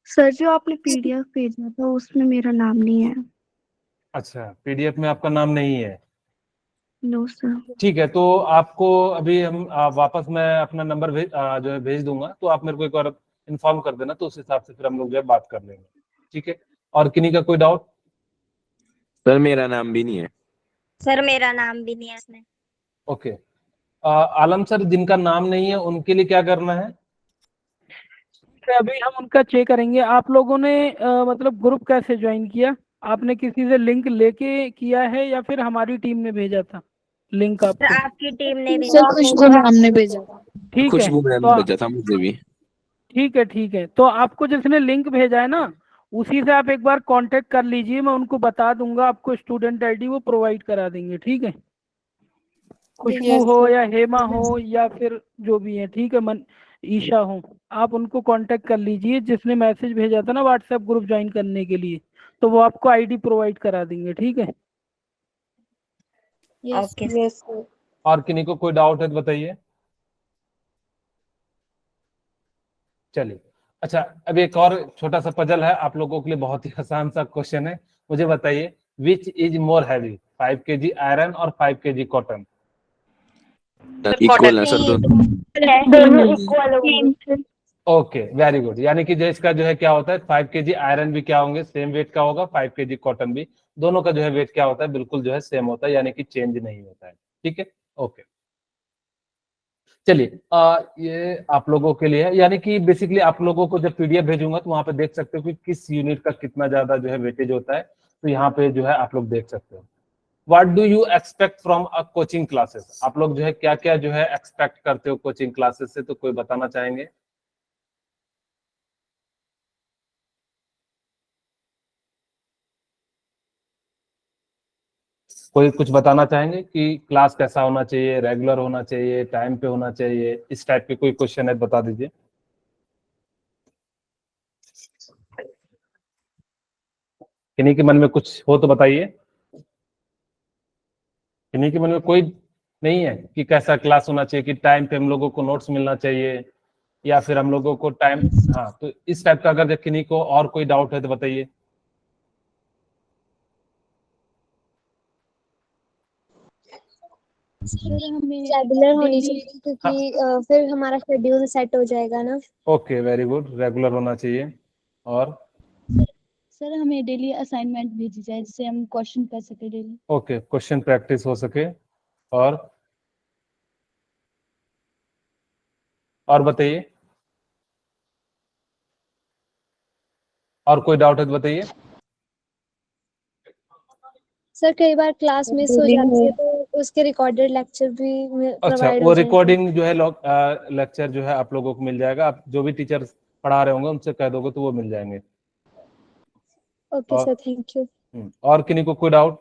सर जो आपने पीडीएफ भेजा था उसमें मेरा नाम नहीं है। अच्छा, पीडीएफ में आपका नाम नहीं है? No sir. ठीक है, तो आपको अभी हम वापस मैं अपना नंबर जो है भेज दूंगा, तो आप मेरे को एक बार इन्फॉर्म कर देना, तो उस हिसाब से फिर हम लोग जो है बात कर लेंगे, ठीक है? और किन्हीं का कोई डाउट? सर मेरा नाम भी नहीं है। सर मेरा नाम भी नहीं है इसमें। ओके। आलम सर, जिनका नाम नहीं है उनके लिए क्या करना है? अभी हम उनका चेक करेंगे। आप लोगों ने मतलब ग्रुप कैसे ज्वाइन किया? आपने किसी से लिंक लेके किया है या फिर हमारी टीम ने भेजा था लिंक आपको? आपकी टीम ने सर खुशबू मैम ने भेजा था। ठीक है, खुशबू मैम तो ने भेजा था मुझे भी। ठीक है, तो आपको जिसने लिंक भेजा है ना, उसी से आप एक बार कांटेक्ट कर लीजिए, मैं उनको बता दूंगा, आपको स्टूडेंट आईडी वो प्रोवाइड करा देंगे, ठीक है? खुशबू Yes, हो sir. या हेमा हो या फिर जो भी है, ठीक है, मन ईशा हो, आप उनको कांटेक्ट कर लीजिए। जिसने मैसेज भेजा था ना व्हाट्सएप ग्रुप ज्वाइन करने के लिए, तो वो आपको आईडी प्रोवाइड करा देंगे, ठीक है? Yes okay Yes, sir. और किन्हीं को कोई डाउट है तो बताइए। चलिए, अच्छा, अब एक और छोटा सा पजल है आप लोगों के लिए, बहुत ही आसान सा क्वेश्चन है। मुझे बताइए, which is more heavy, 5 kg iron और 5 kg कॉटन? इक्वल है सर दोनों। दोनों इक्वल होंगे। Okay, very good. यानी कि जो इसका जो है क्या होता है, 5 kg आयरन भी क्या होंगे, सेम वेट का होगा, 5 kg कॉटन भी, दोनों का जो है वेट क्या होता है, बिल्कुल जो है सेम होता है, यानी कि चेंज नहीं होता है। ठीक है, ओके। चलिए, ये आप लोगों के लिए है, यानी कि बेसिकली आप लोगों को जब पीडीएफ भेजूंगा तो वहां पे देख सकते हो कि किस यूनिट का कितना ज्यादा जो है वेटेज होता है, तो यहाँ पे जो है आप लोग देख सकते हो। What do you expect from a coaching classes? आप लोग जो है क्या क्या जो है एक्सपेक्ट करते हो कोचिंग क्लासेस से, तो कोई बताना चाहेंगे? कोई कुछ बताना चाहेंगे कि क्लास कैसा होना चाहिए, रेगुलर होना चाहिए, टाइम पे होना चाहिए, इस टाइप के कोई क्वेश्चन है बता दीजिए। किन्हीं के मन में कुछ हो तो बताइए। किन्हीं के मन में कोई नहीं है कि कैसा क्लास होना चाहिए, कि टाइम पे हम लोगों को नोट्स मिलना चाहिए या फिर हम लोगों को टाइम, हाँ, तो इस टाइप का अगर किन्हीं को और कोई डाउट है तो बताइए। सर हमें रेगुलर होनी डेली चाहिए क्योंकि फिर हमारा शेड्यूल सेट हो जाएगा ना। ओके, वेरी गुड, रेगुलर होना चाहिए। और सर हमें डेली असाइनमेंट भेजी जाए जिससे हम क्वेश्चन कर सके डेली। ओके, क्वेश्चन प्रैक्टिस हो सके। और बताइए, और कोई डाउट है तो बताइए। सर कई बार क्लास मिस हो जाती है तो उसके रिकॉर्डेड लेक्चर भी अच्छा, प्रोवाइड वो हो जाएंगे। रिकॉर्डिंग जो है लेक्चर जो है आप लोगों को मिल जाएगा, आप जो भी टीचर पढ़ा रहे होंगे उनसे कह दोगे तो वो मिल जाएंगे। ओके और सर, थैंक यू। और किन्हीं को कोई डाउट?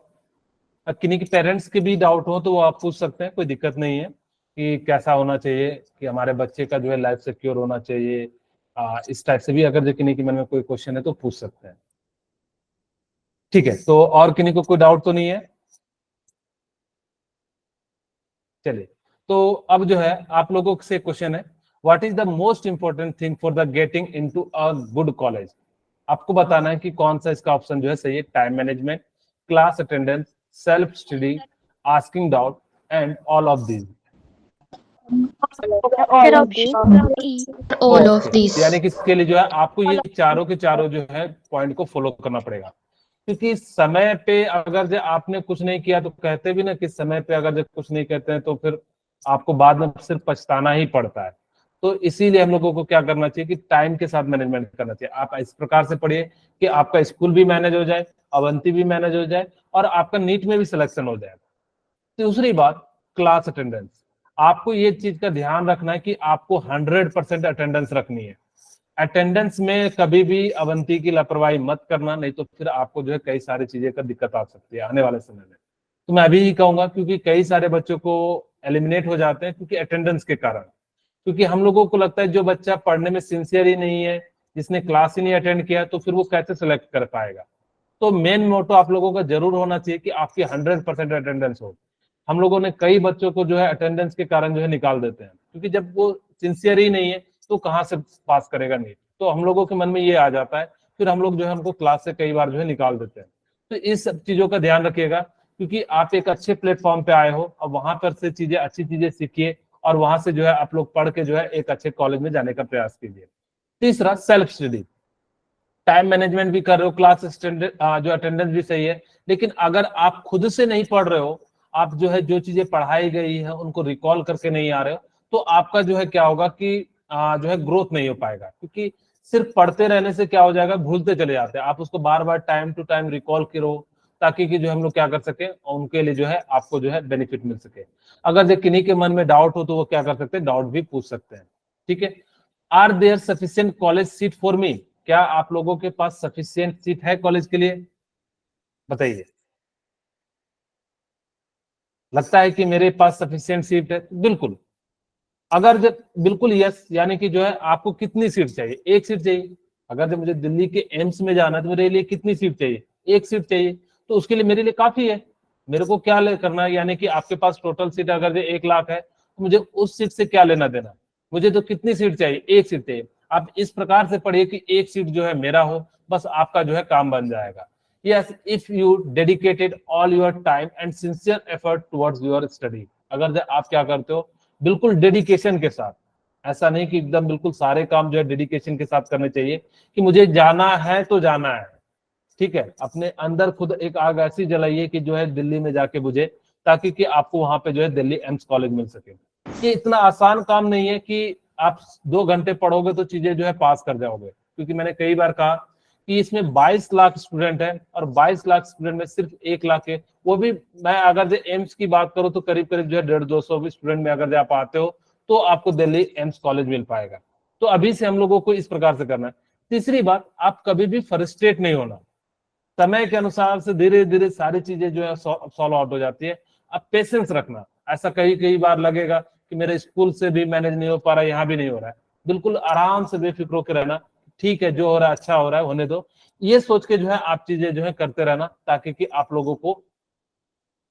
किन्हीं के पेरेंट्स के भी डाउट हो तो वो आप पूछ सकते हैं, कोई दिक्कत नहीं है, कि कैसा होना चाहिए, कि हमारे बच्चे का जो है लाइफ सिक्योर होना चाहिए, इस टाइप से भी अगर जो किन्हीं के मन में कोई क्वेश्चन है तो पूछ सकते हैं। ठीक है, तो और किन्हीं को कोई डाउट तो नहीं है? चलिए, तो अब जो है आप लोगों से क्वेश्चन है, what is the most important thing for the getting into a good college? आपको बताना है कि कौन सा इसका ऑप्शन जो है सही है। Time management, class attendance, self study, asking doubt, and all of these. All of this. यानी कि इसके लिए जो है आपको ये चारों के चारों जो है पॉइंट को फॉलो करना पड़ेगा, क्योंकि समय पे अगर जो आपने कुछ नहीं किया तो कहते भी ना कि समय पे अगर जो कुछ नहीं कहते हैं तो फिर आपको बाद में सिर्फ पछताना ही पड़ता है। तो इसीलिए हम लोगों को क्या करना चाहिए कि टाइम के साथ मैनेजमेंट करना चाहिए। आप इस प्रकार से पढ़िए कि आपका स्कूल भी मैनेज हो जाए, अवंती भी मैनेज हो जाए, और आपका नीट में भी सिलेक्शन हो जाए। दूसरी बात, क्लास अटेंडेंस। आपको ये चीज का ध्यान रखना है कि आपको 100% अटेंडेंस रखनी है। अटेंडेंस में कभी भी अवंती की लापरवाही मत करना, नहीं तो फिर आपको जो है कई सारी चीजें का दिक्कत आ सकती है आने वाले समय में। तो मैं अभी ही कहूंगा, क्योंकि कई सारे बच्चों को एलिमिनेट हो जाते हैं क्योंकि अटेंडेंस के कारण। क्योंकि हम लोगों को लगता है जो बच्चा पढ़ने में सिंसियर ही नहीं है, जिसने क्लास ही नहीं अटेंड किया, तो फिर वो कैसे सिलेक्ट कर पाएगा। तो मेन मोटो आप लोगों का जरूर होना चाहिए कि आपकी 100% अटेंडेंस हो। हम लोगों ने कई बच्चों को जो है अटेंडेंस के कारण जो है निकाल देते हैं, क्योंकि जब वो सिंसियर ही नहीं है तो कहाँ से पास करेगा नीट। तो हम लोगों के मन में ये आ जाता है, फिर हम लोग जो है हमको क्लास से कई बार जो है निकाल देते हैं। तो इस सब चीजों का ध्यान रखिएगा, क्योंकि आप एक अच्छे प्लेटफॉर्म पे आए हो और वहां पर से चीजें अच्छी चीजें सीखिए, और वहां से जो है आप लोग पढ़ के जो है एक अच्छे कॉलेज में जाने का प्रयास कीजिए। तीसरा, सेल्फ स्टडी। टाइम मैनेजमेंट भी कर रहे हो, क्लास जो अटेंडेंस भी सही है, लेकिन अगर आप खुद से नहीं पढ़ रहे हो, आप जो है जो चीजें पढ़ाई गई है उनको रिकॉल करके नहीं आ रहे हो, तो आपका जो है क्या होगा कि जो है ग्रोथ नहीं हो पाएगा। क्योंकि सिर्फ पढ़ते रहने से क्या हो जाएगा, भूलते चले जाते हैं। आप उसको बार बार टाइम टू टाइम रिकॉल करो, ताकि कि जो हम लोग क्या कर सके, उनके लिए जो है आपको जो है बेनिफिट मिल सके। अगर जो किन्हीं के मन में डाउट हो तो वो क्या कर सकते हैं, डाउट भी पूछ सकते हैं। ठीक है, are there sufficient college seat for me, क्या आप लोगों के पास सफिशिएंट सीट है कॉलेज के लिए, बताइए। लगता है कि मेरे पास सफिशिएंट सीट है, बिल्कुल। अगर जब बिल्कुल यस, यानी कि जो है आपको कितनी सीट चाहिए, एक सीट चाहिए। अगर जब मुझे दिल्ली के एम्स में जाना है तो मेरे लिए कितनी सीट चाहिए, एक सीट चाहिए, तो उसके लिए मेरे लिए काफी है। मेरे को क्या करना है, यानी कि आपके पास टोटल सीट अगर जो 1 लाख है तो मुझे उस सीट से क्या लेना देना, मुझे तो कितनी सीट चाहिए, एक सीट चाहिए। आप इस प्रकार से पढ़िए कि एक सीट जो है मेरा हो, बस आपका जो है काम बन जाएगा। Yes, if you dedicated all your time and sincere effort towards your study, अगर आप क्या करते हो बिल्कुल डेडिकेशन के साथ, ऐसा नहीं कि एकदम बिल्कुल सारे काम जो है डेडिकेशन के साथ करने चाहिए कि मुझे जाना है तो जाना है। ठीक है, अपने अंदर खुद एक आग ऐसी जलाइए कि जो है दिल्ली में जाके बुझे, ताकि कि आपको वहां पे जो है दिल्ली एम्स कॉलेज मिल सके। ये इतना आसान काम नहीं है कि आप 2 घंटे पढ़ोगे तो चीजें जो है पास कर जाओगे, क्योंकि मैंने कई बार कहा कि इसमें 22 लाख स्टूडेंट है और 22 लाख स्टूडेंट में सिर्फ 1 लाख है, वो भी मैं अगर जो एम्स की बात करूं तो करीब करीब जो है 150-200 स्टूडेंट में अगर आप आते हो तो आपको दिल्ली एम्स कॉलेज मिल पाएगा। तो अभी से हम लोगों को इस प्रकार से करना है। तीसरी बात, आप कभी भी फ्रस्ट्रेट नहीं होना, समय के अनुसार से धीरे धीरे सारी चीजें जो है सॉल्व आउट हो जाती है। आप पेशेंस रखना, ऐसा कई बार लगेगा कि मेरे स्कूल से भी मैनेज नहीं हो पा रहा है, यहाँ भी नहीं हो रहा है, बिल्कुल आराम से बेफिक्र होकर रहना, ठीक है जो हो रहा है अच्छा हो रहा है, होने दो, ये सोच के जो है आप चीजें जो है करते रहना, ताकि कि आप लोगों को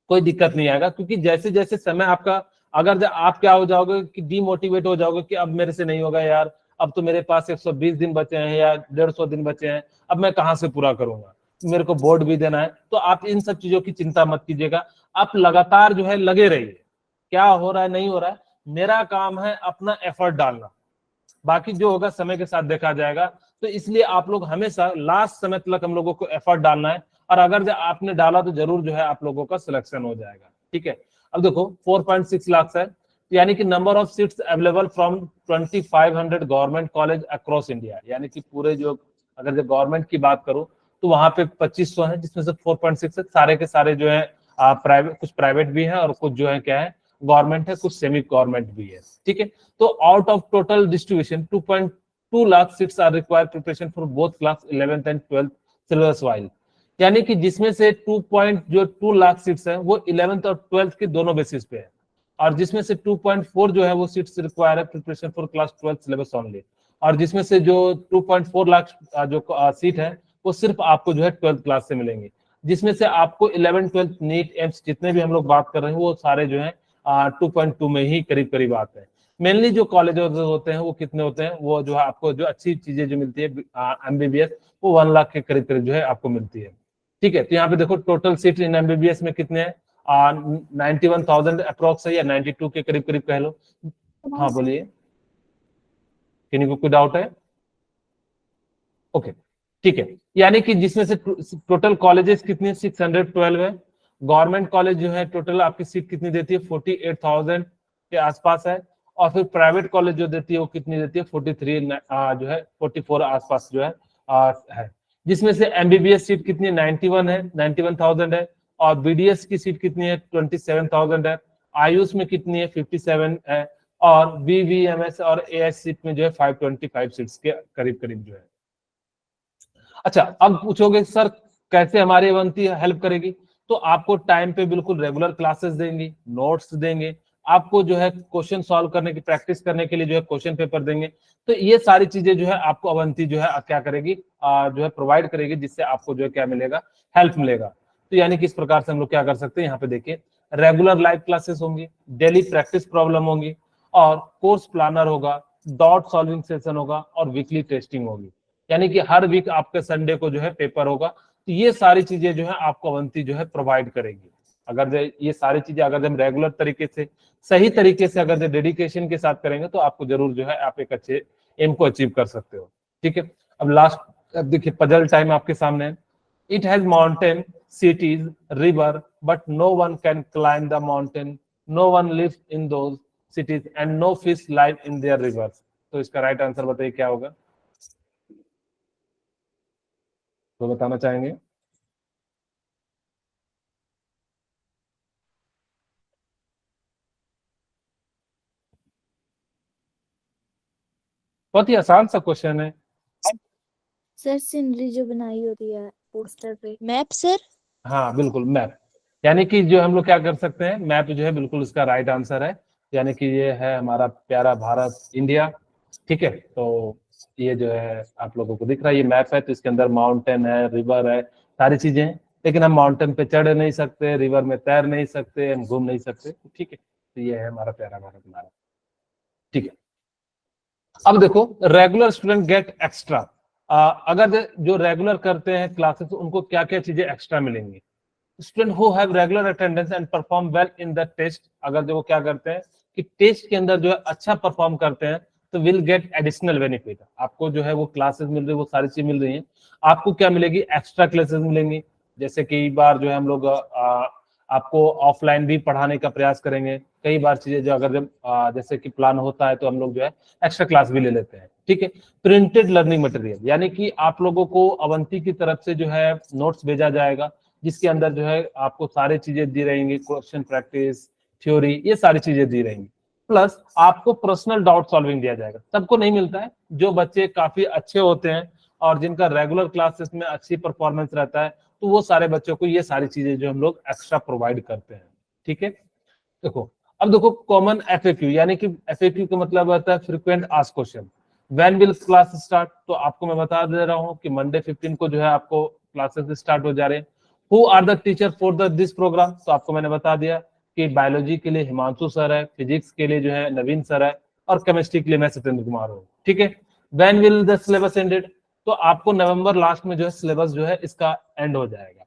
कोई दिक्कत नहीं आएगा। क्योंकि जैसे जैसे समय आपका, अगर आप क्या हो जाओगे कि डीमोटिवेट हो जाओगे कि अब मेरे से नहीं होगा यार, अब तो मेरे पास 120 दिन बचे हैं या 150 दिन बचे हैं, अब मैं कहाँ से पूरा करूंगा, मेरे को बोर्ड भी देना है, तो आप इन सब चीजों की चिंता मत कीजिएगा। आप लगातार जो है लगे रहिए, क्या हो रहा है नहीं हो रहा है, मेरा काम है अपना एफर्ट डालना, बाकी जो होगा समय के साथ देखा जाएगा। तो इसलिए आप लोग हमेशा लास्ट समय तक हम लोगों को एफर्ट डालना है, और अगर जो आपने डाला तो जरूर जो है आप लोगों का सिलेक्शन हो जाएगा। ठीक है, अब देखो 4.6 लाख है, यानी कि number of seats available from 2500 government college across India, यानी कि पूरे जो, अगर जो गवर्नमेंट की बात करूं तो वहां पे 2500 है, जिसमें से 4.6 है सारे के सारे जो है प्राइवेट, कुछ प्राइवेट भी है और कुछ जो है क्या है गवर्नमेंट है, कुछ सेमी गवर्नमेंट भी है। ठीक है, तो out of total distribution 2.2 lakh seats are required preparation for both class 11th and 12th syllabus wise, यानी कि जिसमें से 2 लाख सीट्स है वो 11th और 12th के दोनों बेसिस पे है, और जिसमें से 2.4 जो है वो सीट्स रिक्वायर है preparation for class 12th syllabus only, और जिसमें से जो 2.4 लाख जो सीट है वो सिर्फ आपको जो है 12th क्लास से मिलेंगे, जिसमें से आपको 11th 12th नीट एम्स जितने भी हम लोग बात कर रहे हैं वो सारे जो है 2.2 में ही करीब करीब आते हैं। मेनली जो कॉलेजेस होते हैं वो कितने होते हैं, वो जो है आपको जो अच्छी चीजें जो मिलती है एमबीबीएस, वो 1 लाख के करीब करीब जो है आपको मिलती है। ठीक है, तो यहाँ पे देखो टोटल सीट इन एमबीबीएस में कितने हैं, 91,000 अप्रोक्स है, या 92 के करीब करीब कह लो। हाँ बोलिए, किन्हीं को कोई डाउट है? ओके, ठीक है, यानी कि जिसमें से टोटल कॉलेजेस कितनी 612 है, गवर्नमेंट कॉलेज जो है टोटल आपकी सीट कितनी देती है 48,000 के आसपास है, और फिर प्राइवेट कॉलेज जो देती है वो कितनी देती है 43 जो है 44 आसपास जो है, जिसमें से एमबीबीएस सीट कितनी 91 है, 91,000 है, और बीडीएस की सीट कितनी है 27,000 है, आयुष में कितनी है 57 है, और बीवीएमएस और एएस सीट में जो है 525 सीट्स के करीब करीब जो है। अच्छा, अब पूछोगे सर कैसे हमारी अवंती हेल्प करेगी, तो आपको टाइम पे बिल्कुल रेगुलर क्लासेस देंगे, नोट्स देंगे, आपको जो है क्वेश्चन सॉल्व करने की प्रैक्टिस करने के लिए जो है क्वेश्चन पेपर देंगे, तो ये सारी चीजें जो है आपको अवंती जो है क्या करेगी, जो है प्रोवाइड करेगी, जिससे आपको जो है क्या मिलेगा, हेल्प मिलेगा। तो यानी कि इस प्रकार से हम लोग क्या कर सकते हैं, यहाँ पे देखिए रेगुलर लाइव क्लासेस होंगी, डेली प्रैक्टिस प्रॉब्लम होंगी, और कोर्स प्लानर होगा, डॉट सॉल्विंग सेशन होगा, और वीकली टेस्टिंग होगी, यानी कि हर वीक आपके संडे को जो है पेपर होगा। तो ये सारी चीजें जो है आपको अवंती जो है प्रोवाइड करेगी। अगर ये सारी चीजें अगर हम रेगुलर तरीके से, सही तरीके से अगर डेडिकेशन के साथ करेंगे तो आपको जरूर जो है आप एक अच्छे एम को अचीव कर सकते हो। ठीक है, अब लास्ट, अब देखिए पजल टाइम आपके सामने है। It has mountain, cities, river, but no one can climb the mountain, no one lives in those cities, and no fish live in their rivers. तो इसका राइट आंसर बताइए क्या होगा? तो बताना चाहेंगे? बहुत ही आसान सा क्वेश्चन है। सर सीनरी जो बनाई होती है पोस्टर पे। Map sir. हाँ बिल्कुल, मैप। यानी कि जो हम लोग क्या कर सकते हैं, मैप जो है बिल्कुल इसका राइट आंसर है। यानी कि ये है हमारा प्यारा भारत इंडिया। ठीक है, तो ये जो है आप लोगों को दिख रहा है, ये मैप है। तो इसके अंदर माउंटेन है, रिवर है, सारी चीजें हैं। लेकिन हम माउंटेन पे चढ़ नहीं सकते, रिवर में तैर नहीं सकते, हम घूम नहीं सकते। ठीक है, तो ये है हमारा प्यारा भारत हमारा। ठीक है, अब देखो, रेगुलर स्टूडेंट गेट एक्स्ट्रा। अगर जो रेगुलर करते हैं क्लासेस, उनको क्या क्या चीजें एक्स्ट्रा मिलेंगी? Student who have regular attendance and perform well in the test, अगर जो वो क्या करते हैं कि टेस्ट के अंदर जो है अच्छा परफॉर्म करते हैं, तो विल गेट एडिशनल बेनिफिट। आपको जो है वो क्लासेस मिल रही है, वो सारी चीज मिल रही है। आपको क्या मिलेगी? एक्स्ट्रा क्लासेस मिलेंगी। जैसे कई बार जो है हम लोग आपको ऑफलाइन भी पढ़ाने का प्रयास करेंगे। कई बार चीजें जो अगर जैसे कि प्लान होता है, तो हम लोग जो है एक्स्ट्रा क्लास भी ले लेते हैं। ठीक है, प्रिंटेड लर्निंग मटेरियल, यानी कि आप लोगों को अवंती की तरफ से जो है नोट्स भेजा जाएगा, जिसके अंदर जो है आपको सारी चीजें दी रहेंगी, क्वेश्चन प्रैक्टिस, थ्योरी, ये सारी चीजें दी रहेंगी। प्लस आपको पर्सनल डाउट सॉल्विंग दिया जाएगा। सबको नहीं मिलता है, जो बच्चे काफी अच्छे होते हैं और जिनका रेगुलर क्लासेस में अच्छी परफॉर्मेंस रहता है, तो वो सारे बच्चों को ये सारी चीजें जो हम लोग एक्स्ट्रा प्रोवाइड करते हैं। ठीक है, देखो अब देखो कॉमन एफएक्यू, यानी कि एफएक्यू का मतलब होता है frequent asked question. When will class start? तो आपको मैं बता दे रहा हूँ कि मंडे 15 को जो है आपको क्लासेस स्टार्ट हो जा रहे हैं। Who are the teacher for the this program? तो आपको मैंने बता दिया कि बायोलॉजी के लिए हिमांशु सर है, फिजिक्स के लिए जो है नवीन सर है, और केमिस्ट्री के लिए मैं सत्येंद्र कुमार हूँ। ठीक है, when will the syllabus ended? तो आपको नवंबर लास्ट में जो है सिलेबस जो है इसका एंड हो जाएगा।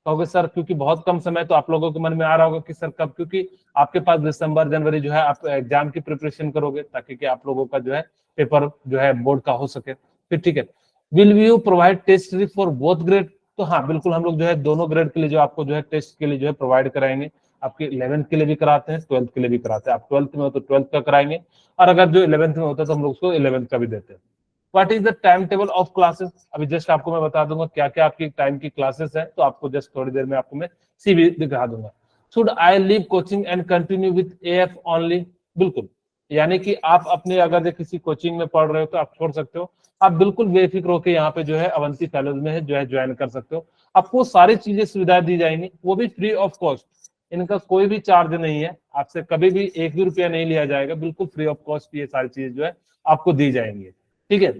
कहोगे सर क्योंकि बहुत कम समय, तो आप लोगों के मन में आ रहा होगा कि सर कब, क्योंकि आपके पास दिसंबर जनवरी जो है आप एग्जाम की प्रिपरेशन करोगे, ताकि कि आप लोगों का जो है पेपर जो है बोर्ड का हो सके। फिर ठीक है, will you provide test series for both grade? तो हाँ बिल्कुल, हम लोग जो है दोनों ग्रेड के लिए जो आपको जो है टेस्ट के लिए जो है प्रोवाइड कराएंगे। आपके 11th के लिए भी कराते हैं, 12th के लिए भी कराते हैं। आप 12th में हो तो 12th का कराएंगे, और अगर जो 11th में होता है तो हम लोग उसको 11th का भी देते हैं। What is the time table of classes? अभी जस्ट आपको मैं बता दूंगा क्या क्या आपकी टाइम की क्लासेस है, तो आपको जस्ट थोड़ी देर में आपको मैं सीवी दिखा दूंगा। Should I leave coaching and continue with AF only? बिल्कुल, यानी कि आप अपने अगर किसी कोचिंग में पढ़ रहे हो तो आप छोड़ सकते हो। आप बिल्कुल बेफिक्र होकर यहाँ पे जो है अवंती फैलोज में है जो है ज्वाइन कर सकते हो। आपको सारी चीजें सुविधाएं दी जाएंगी, वो भी फ्री ऑफ कॉस्ट। इनका कोई भी चार्ज नहीं है, आपसे कभी भी एक भी रुपया नहीं लिया जाएगा, बिल्कुल फ्री ऑफ कॉस्ट ये सारी चीजें जो है आपको दी जाएंगी। ठीक है,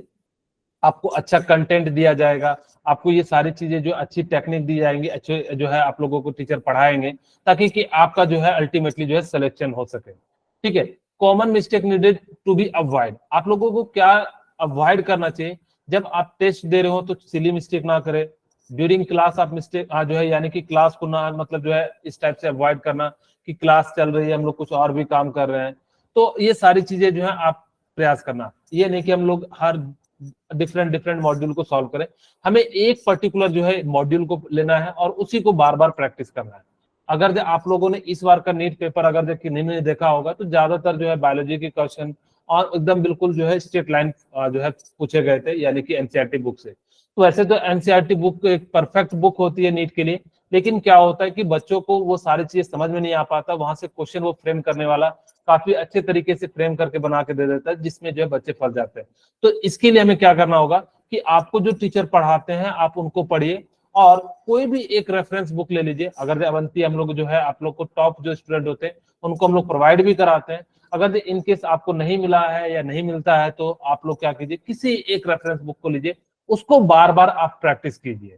आपको अच्छा कंटेंट दिया जाएगा, आपको ये सारी चीजें जो अच्छी टेक्निक दी जाएंगी, अच्छे जो है आप लोगों को टीचर पढ़ाएंगे, ताकि कि आपका जो है अल्टीमेटली जो है सिलेक्शन हो सके। ठीक है, common mistake needed to be avoid? आप लोगों को क्या अवॉइड करना चाहिए? जब आप टेस्ट दे रहे हो तो सिली मिस्टेक ना करें। ड्यूरिंग क्लास आप मिस्टेक जो है, यानी कि क्लास को ना मतलब जो है इस टाइप से अवॉइड करना कि क्लास चल रही है, हम लोग कुछ और भी काम कर रहे हैं। तो ये सारी चीजें जो है आप प्रयास करना, ये नहीं कि हम लोग हर डिफरेंट मॉड्यूल को सॉल्व करें। हमें एक पर्टिकुलर जो है मॉड्यूल को लेना है और उसी को बार बार प्रैक्टिस करना है। अगर आप लोगों ने इस बार का नीट पेपर अगर नहीं देखा होगा, तो ज्यादातर जो है बायोलॉजी के क्वेश्चन और एकदम बिल्कुल जो है स्ट्रेट लाइन जो है पूछे गए थे, यानी कि एनसीईआरटी बुक से। तो वैसे तो एनसीईआरटी बुक एक परफेक्ट बुक होती है नीट के लिए, लेकिन क्या होता है कि बच्चों को वो सारी चीजें समझ में नहीं आ पाता। वहां से क्वेश्चन वो फ्रेम करने वाला काफी अच्छे तरीके से फ्रेम करके बना के दे देता है, जिसमें जो है बच्चे फंस जाते हैं। तो इसके लिए हमें क्या करना होगा कि आपको जो टीचर पढ़ाते हैं आप उनको पढ़िए, और कोई भी एक रेफरेंस बुक ले लीजिए। अगर अवंती हम लोग जो है आप लोग को टॉप जो स्टूडेंट होते हैं उनको हम लोग प्रोवाइड भी कराते हैं। अगर इनकेस आपको नहीं मिला है या नहीं मिलता है, तो आप लोग क्या कीजिए, किसी एक रेफरेंस बुक को लीजिए, उसको बार बार आप प्रैक्टिस कीजिए।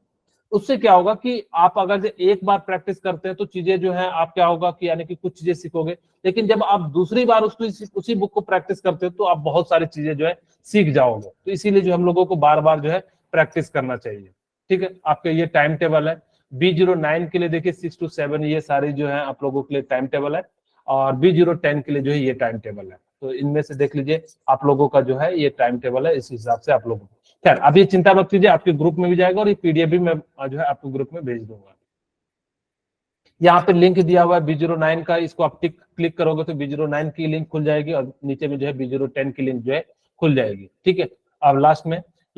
उससे क्या होगा कि आप अगर एक बार प्रैक्टिस करते हैं तो चीजें जो है आप क्या होगा कि यानी कि कुछ चीजें सीखोगे, लेकिन जब आप दूसरी बार उसको उसी बुक को प्रैक्टिस करते हो तो आप बहुत सारी चीजें जो है सीख जाओगे। तो इसीलिए जो हम लोगों को बार बार जो है प्रैक्टिस करना चाहिए। ठीक है, आपके ये टाइम टेबल है। B09 के लिए देखिए 6 to 7 ये सारी जो है आप लोगों के लिए टाइम टेबल है, और B010 के लिए जो है ये टाइम टेबल है। तो इनमें से देख लीजिए आप लोगों का जो है ये टाइम टेबल है, इस हिसाब से आप लोगों को। खैर अब ये चिंता मत कीजिए, आपके ग्रुप में भी जाएगा और ये पीडीएफ भी मैं जो है आपको ग्रुप में भेज दूंगा। यहाँ पे लिंक दिया हुआ है B09 का, इसको आप क्लिक करोगे तो B09 की लिंक खुल जाएगी और नीचे में जो है B010 की लिंक जो है खुल जाएगी। ठीक है, अब लास्ट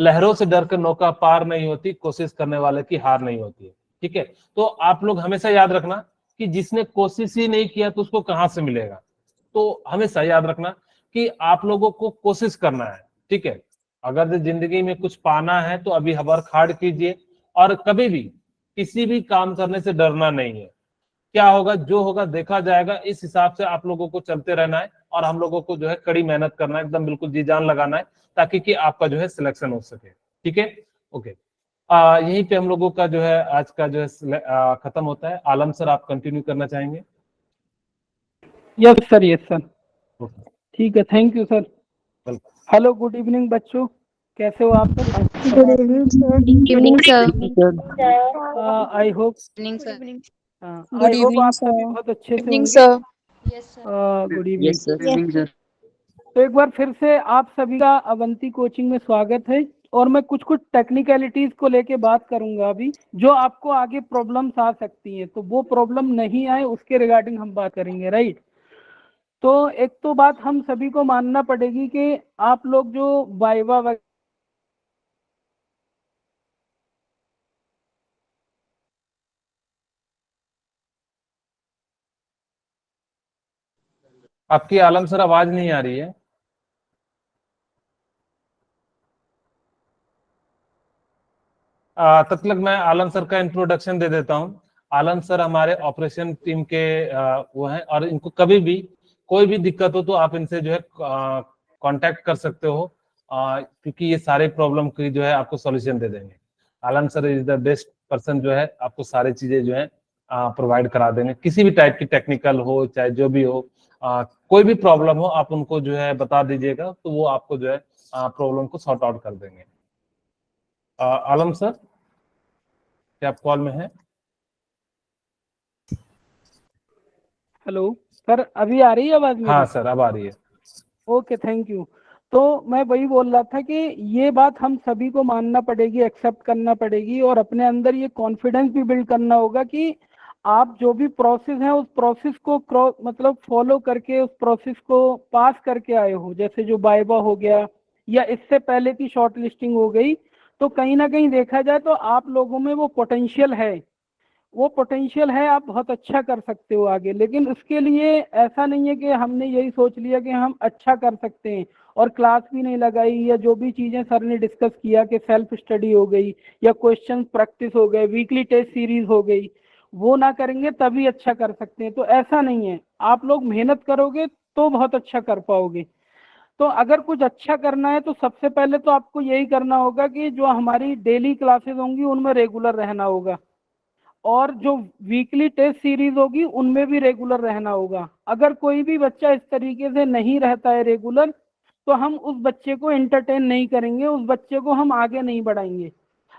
लहरों से डर कर नौका पार नहीं होती, कोशिश करने वाले की हार नहीं होती है। ठीक है, तो आप लोग हमेशा याद रखना कि जिसने कोशिश ही नहीं किया तो उसको कहां से मिलेगा। तो हमेशा याद रखना कि आप लोगों को कोशिश करना है। ठीक है, अगर जिंदगी में कुछ पाना है तो अभी वर्क हार्ड कीजिए, और कभी भी किसी भी काम करने से डरना नहीं है। क्या होगा जो होगा देखा जाएगा, इस हिसाब से आप लोगों को चलते रहना है, और हम लोगों को जो है कड़ी मेहनत करना है, एकदम बिल्कुल जी जान लगाना है, ताकि कि आपका जो है सिलेक्शन हो सके। ठीक है, ओके। यहीं पे हम लोगों का जो है आज का जो है खत्म होता है। आलम सर, आप कंटिन्यू करना चाहेंगे? Yes sir. ठीक है, thank you sir. Welcome. Hello, good evening बच्चों, कैसे हो आप सब? Good evening sir. Evening sir. I hope Good आप evening, सभी sir. बहुत अच्छे से Evening, होंगे। sir. Yes, sir. Good evening. तो एक बार फिर से आप सभी का अवंती कोचिंग में स्वागत है, और मैं कुछ टेक्निकलिटीज को लेके बात करूंगा अभी, जो आपको आगे प्रॉब्लम्स आ सकती हैं, तो वो प्रॉब्लम नहीं आए उसके रिगार्डिंग हम बात करेंगे, राइट। तो एक तो बात हम सभी को मानना पड़ेगी कि आप लोग जो वाइवा आपकी आलम सर आवाज नहीं आ रही है। तब तक मैं आलम सर का इंट्रोडक्शन दे देता हूं। आलम सर हमारे ऑपरेशन टीम के वो हैं, और इनको कभी भी कोई भी दिक्कत हो तो आप इनसे जो है कांटेक्ट कर सकते हो, क्योंकि ये सारे प्रॉब्लम की जो है आपको सॉल्यूशन दे देंगे। Alam sir is the best person, जो है आपको सारी चीजें जो है प्रोवाइड करा देंगे। किसी भी टाइप की टेक्निकल हो चाहे जो भी हो, कोई भी प्रॉब्लम हो आप उनको जो है बता दीजिएगा, तो वो आपको जो है प्रॉब्लम को सॉर्ट आउट कर देंगे। आलम सर, क्या आप कॉल में हैं? हेलो सर, अभी आ रही है आवाज मेरी? हाँ सर, अब आ रही है। Okay, thank you. तो मैं वही बोल रहा था कि ये बात हम सभी को मानना पड़ेगी, एक्सेप्ट करना पड़ेगी, और अपने अंदर ये कॉन्फिडेंस भी बिल्ड करना होगा कि आप जो भी प्रोसेस है उस प्रोसेस को मतलब फॉलो करके उस प्रोसेस को पास करके आए हो। जैसे जो वाइवा हो गया या इससे पहले की शॉर्ट लिस्टिंग हो गई, तो कहीं ना कहीं देखा जाए तो आप लोगों में वो पोटेंशियल है, आप बहुत अच्छा कर सकते हो आगे। लेकिन उसके लिए ऐसा नहीं है कि हमने यही सोच लिया कि हम अच्छा कर सकते हैं और क्लास भी नहीं लगाई, या जो भी चीजें सर ने डिस्कस किया कि सेल्फ स्टडी हो गई या क्वेश्चन प्रैक्टिस हो गए, वीकली टेस्ट सीरीज हो गई, वो ना करेंगे तभी अच्छा कर सकते हैं। तो ऐसा नहीं है, आप लोग मेहनत करोगे तो बहुत अच्छा कर पाओगे। तो अगर कुछ अच्छा करना है तो सबसे पहले तो आपको यही करना होगा कि जो हमारी डेली क्लासेस होंगी उनमें रेगुलर रहना होगा, और जो वीकली टेस्ट सीरीज होगी उनमें भी रेगुलर रहना होगा। अगर कोई भी बच्चा इस तरीके से नहीं रहता है रेगुलर, तो हम उस बच्चे को एंटरटेन नहीं करेंगे, उस बच्चे को हम आगे नहीं बढ़ाएंगे।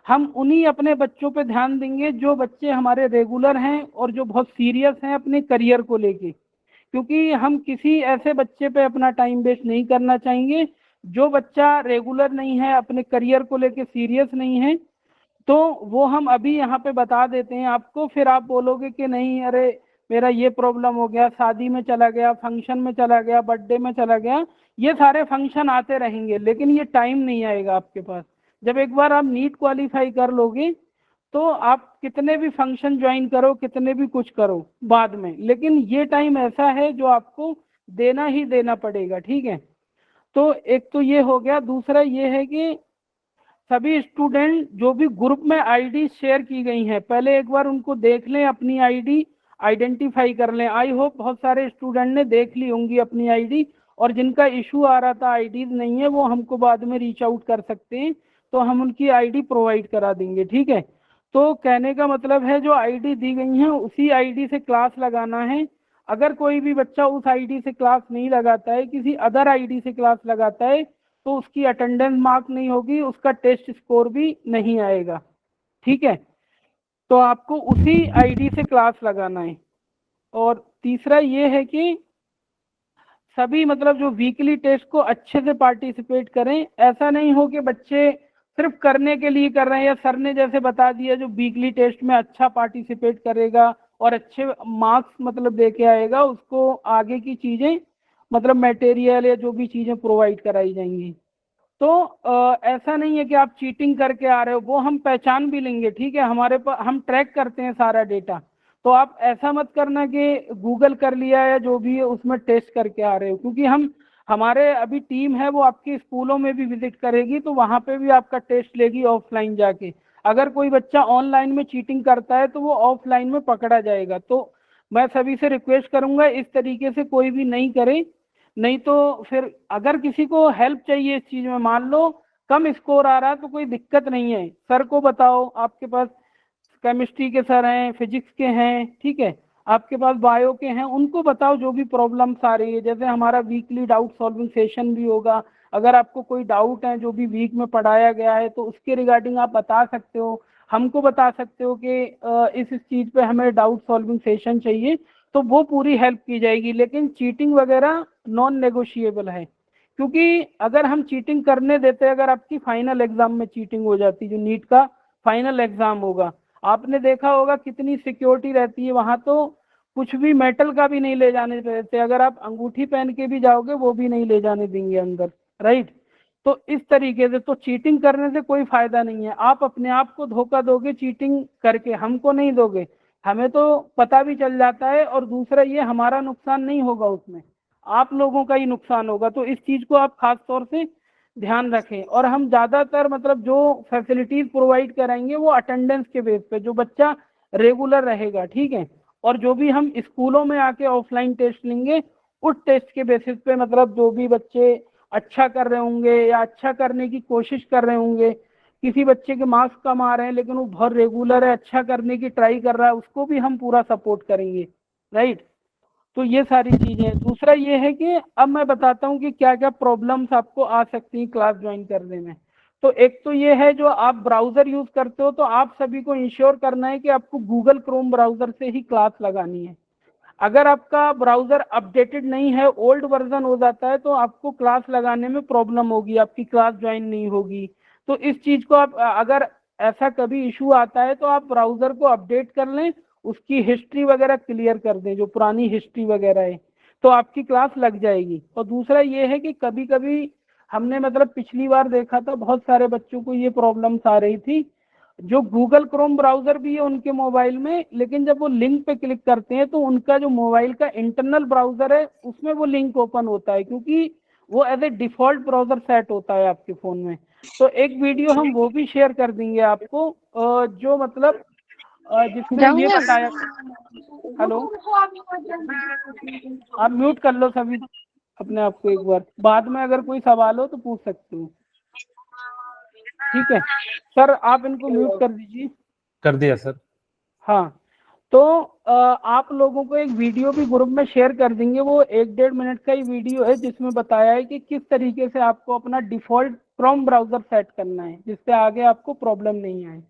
हम उन्हीं अपने बच्चों पे ध्यान देंगे जो बच्चे हमारे रेगुलर हैं और जो बहुत सीरियस हैं अपने करियर को लेके, क्योंकि हम किसी ऐसे बच्चे पे अपना टाइम वेस्ट नहीं करना चाहेंगे जो बच्चा रेगुलर नहीं है, अपने करियर को लेके सीरियस नहीं है। तो वो हम अभी यहाँ पे बता देते हैं आपको, फिर आप बोलोगे कि नहीं, अरे मेरा ये प्रॉब्लम हो गया, शादी में चला गया, फंक्शन में चला गया, बर्थडे में चला गया। ये सारे फंक्शन आते रहेंगे, लेकिन ये टाइम नहीं आएगा आपके पास। जब एक बार आप नीट क्वालिफाई कर लोगे तो आप कितने भी फंक्शन ज्वाइन करो, कितने भी कुछ करो बाद में, लेकिन ये टाइम ऐसा है जो आपको देना ही देना पड़ेगा। ठीक है, तो एक तो ये हो गया। दूसरा ये है कि सभी स्टूडेंट जो भी ग्रुप में आईडी शेयर की गई हैं, पहले एक बार उनको देख लें, अपनी आईडी आइडेंटिफाई कर लें। आई होप बहुत सारे स्टूडेंट ने देख ली होंगी अपनी आईडी, और जिनका इशू आ रहा था आईडीज नहीं है वो हमको बाद में रीच आउट कर सकते हैं, तो हम उनकी आईडी प्रोवाइड करा देंगे। ठीक है, तो कहने का मतलब है जो आईडी दी गई है उसी आईडी से क्लास लगाना है। अगर कोई भी बच्चा उस आईडी से क्लास नहीं लगाता है, किसी अदर आईडी से क्लास लगाता है, तो उसकी अटेंडेंस मार्क नहीं होगी, उसका टेस्ट स्कोर भी नहीं आएगा। ठीक है, तो आपको उसी आईडी से क्लास लगाना है। और तीसरा ये है कि सभी मतलब जो वीकली टेस्ट को अच्छे से पार्टिसिपेट करें। ऐसा नहीं हो कि बच्चे सिर्फ करने के लिए कर रहे हैं, या सर ने जैसे बता दिया जो वीकली टेस्ट में अच्छा पार्टिसिपेट करेगा और अच्छे मार्क्स मतलब दे के आएगा, उसको आगे की चीजें मतलब मटेरियल या जो भी चीजें प्रोवाइड कराई जाएंगी। तो ऐसा नहीं है कि आप चीटिंग करके आ रहे हो, वो हम पहचान भी लेंगे, ठीक है, हमारे पास हम ट्रैक करते हैं सारा डेटा। तो आप ऐसा मत करना कि गूगल कर लिया या जो भी है उसमें टेस्ट करके आ रहे हो, क्योंकि हमारे अभी टीम है वो आपके स्कूलों में भी विजिट करेगी, तो वहाँ पे भी आपका टेस्ट लेगी ऑफलाइन जाके। अगर कोई बच्चा ऑनलाइन में चीटिंग करता है तो वो ऑफलाइन में पकड़ा जाएगा। तो मैं सभी से रिक्वेस्ट करूंगा इस तरीके से कोई भी नहीं करे, नहीं तो फिर अगर किसी को हेल्प चाहिए इस चीज में, मान लो कम स्कोर आ रहा है तो कोई दिक्कत नहीं है, सर को बताओ, आपके पास केमिस्ट्री के सर हैं, फिजिक्स के हैं, ठीक है, आपके पास बायो के हैं, उनको बताओ जो भी प्रॉब्लम्स आ रही है। जैसे हमारा वीकली डाउट सॉल्विंग सेशन भी होगा, अगर आपको कोई डाउट है जो भी वीक में पढ़ाया गया है तो उसके रिगार्डिंग आप बता सकते हो, हमको बता सकते हो कि इस चीज पे हमें डाउट सॉल्विंग सेशन चाहिए, तो वो पूरी हेल्प की जाएगी। लेकिन चीटिंग वगैरह नॉन नेगोशिएबल है, क्योंकि अगर हम चीटिंग करने देते, अगर आपकी फाइनल एग्जाम में चीटिंग हो जाती, जो नीट का फाइनल एग्जाम होगा, आपने देखा होगा कितनी सिक्योरिटी रहती है वहां, तो कुछ भी मेटल का भी नहीं ले जाने देते, अगर आप अंगूठी पहन के भी जाओगे वो भी नहीं ले जाने देंगे अंदर, राइट। तो इस तरीके से तो चीटिंग करने से कोई फायदा नहीं है, आप अपने आप को धोखा दोगे चीटिंग करके, हमको नहीं दोगे, हमें तो पता भी चल जाता है, और दूसरा ये हमारा नुकसान नहीं होगा उसमें, आप लोगों का ही नुकसान होगा। तो इस चीज को आप खास तौर से ध्यान रखें। और हम ज्यादातर मतलब जो फैसिलिटीज प्रोवाइड कराएंगे वो अटेंडेंस के बेस पे, जो बच्चा रेगुलर रहेगा, ठीक है, और जो भी हम स्कूलों में आके ऑफलाइन टेस्ट लेंगे उस टेस्ट के बेसिस पे, मतलब जो भी बच्चे अच्छा कर रहे होंगे या अच्छा करने की कोशिश कर रहे होंगे, किसी बच्चे के मार्क्स कम आ रहे हैं लेकिन वो बहुत रेगुलर है, अच्छा करने की ट्राई कर रहा है, उसको भी हम पूरा सपोर्ट करेंगे, राइट। तो ये सारी चीजें हैं। दूसरा ये है कि अब मैं बताता हूँ कि क्या क्या प्रॉब्लम्स आपको आ सकती हैं क्लास ज्वाइन करने में। तो एक तो ये है, जो आप ब्राउजर यूज करते हो तो आप सभी को इंश्योर करना है कि आपको गूगल क्रोम ब्राउजर से ही क्लास लगानी है। अगर आपका ब्राउजर अपडेटेड नहीं है, ओल्ड वर्जन हो जाता है, तो आपको क्लास लगाने में प्रॉब्लम होगी, आपकी क्लास ज्वाइन नहीं होगी। तो इस चीज को आप, अगर ऐसा कभी इशू आता है तो आप ब्राउजर को अपडेट कर लें, उसकी हिस्ट्री वगैरह क्लियर कर दें, जो पुरानी हिस्ट्री वगैरह है, तो आपकी क्लास लग जाएगी। और दूसरा ये है कि कभी कभी हमने मतलब पिछली बार देखा था बहुत सारे बच्चों को ये प्रॉब्लम्स आ रही थी, जो गूगल क्रोम ब्राउजर भी है उनके मोबाइल में, लेकिन जब वो लिंक पे क्लिक करते हैं तो उनका जो मोबाइल का इंटरनल ब्राउजर है उसमें वो लिंक ओपन होता है, क्योंकि वो as a default browser set होता है आपके फोन में। तो एक वीडियो हम वो भी शेयर कर देंगे आपको, जो मतलब जिसमें ये बताया। हेलो, आप म्यूट कर लो सभी अपने आप को एक बार, बाद में अगर कोई सवाल हो तो पूछ सकते हो, ठीक है। सर आप इनको म्यूट कर दीजिए। कर दिया सर। हाँ, तो आप लोगों को एक वीडियो भी ग्रुप में शेयर कर देंगे, वो 1-1.5 मिनट का ही वीडियो है जिसमें बताया है कि किस तरीके से आपको अपना डिफॉल्ट क्रोम ब्राउजर सेट करना है जिससे आगे आपको प्रॉब्लम नहीं आए।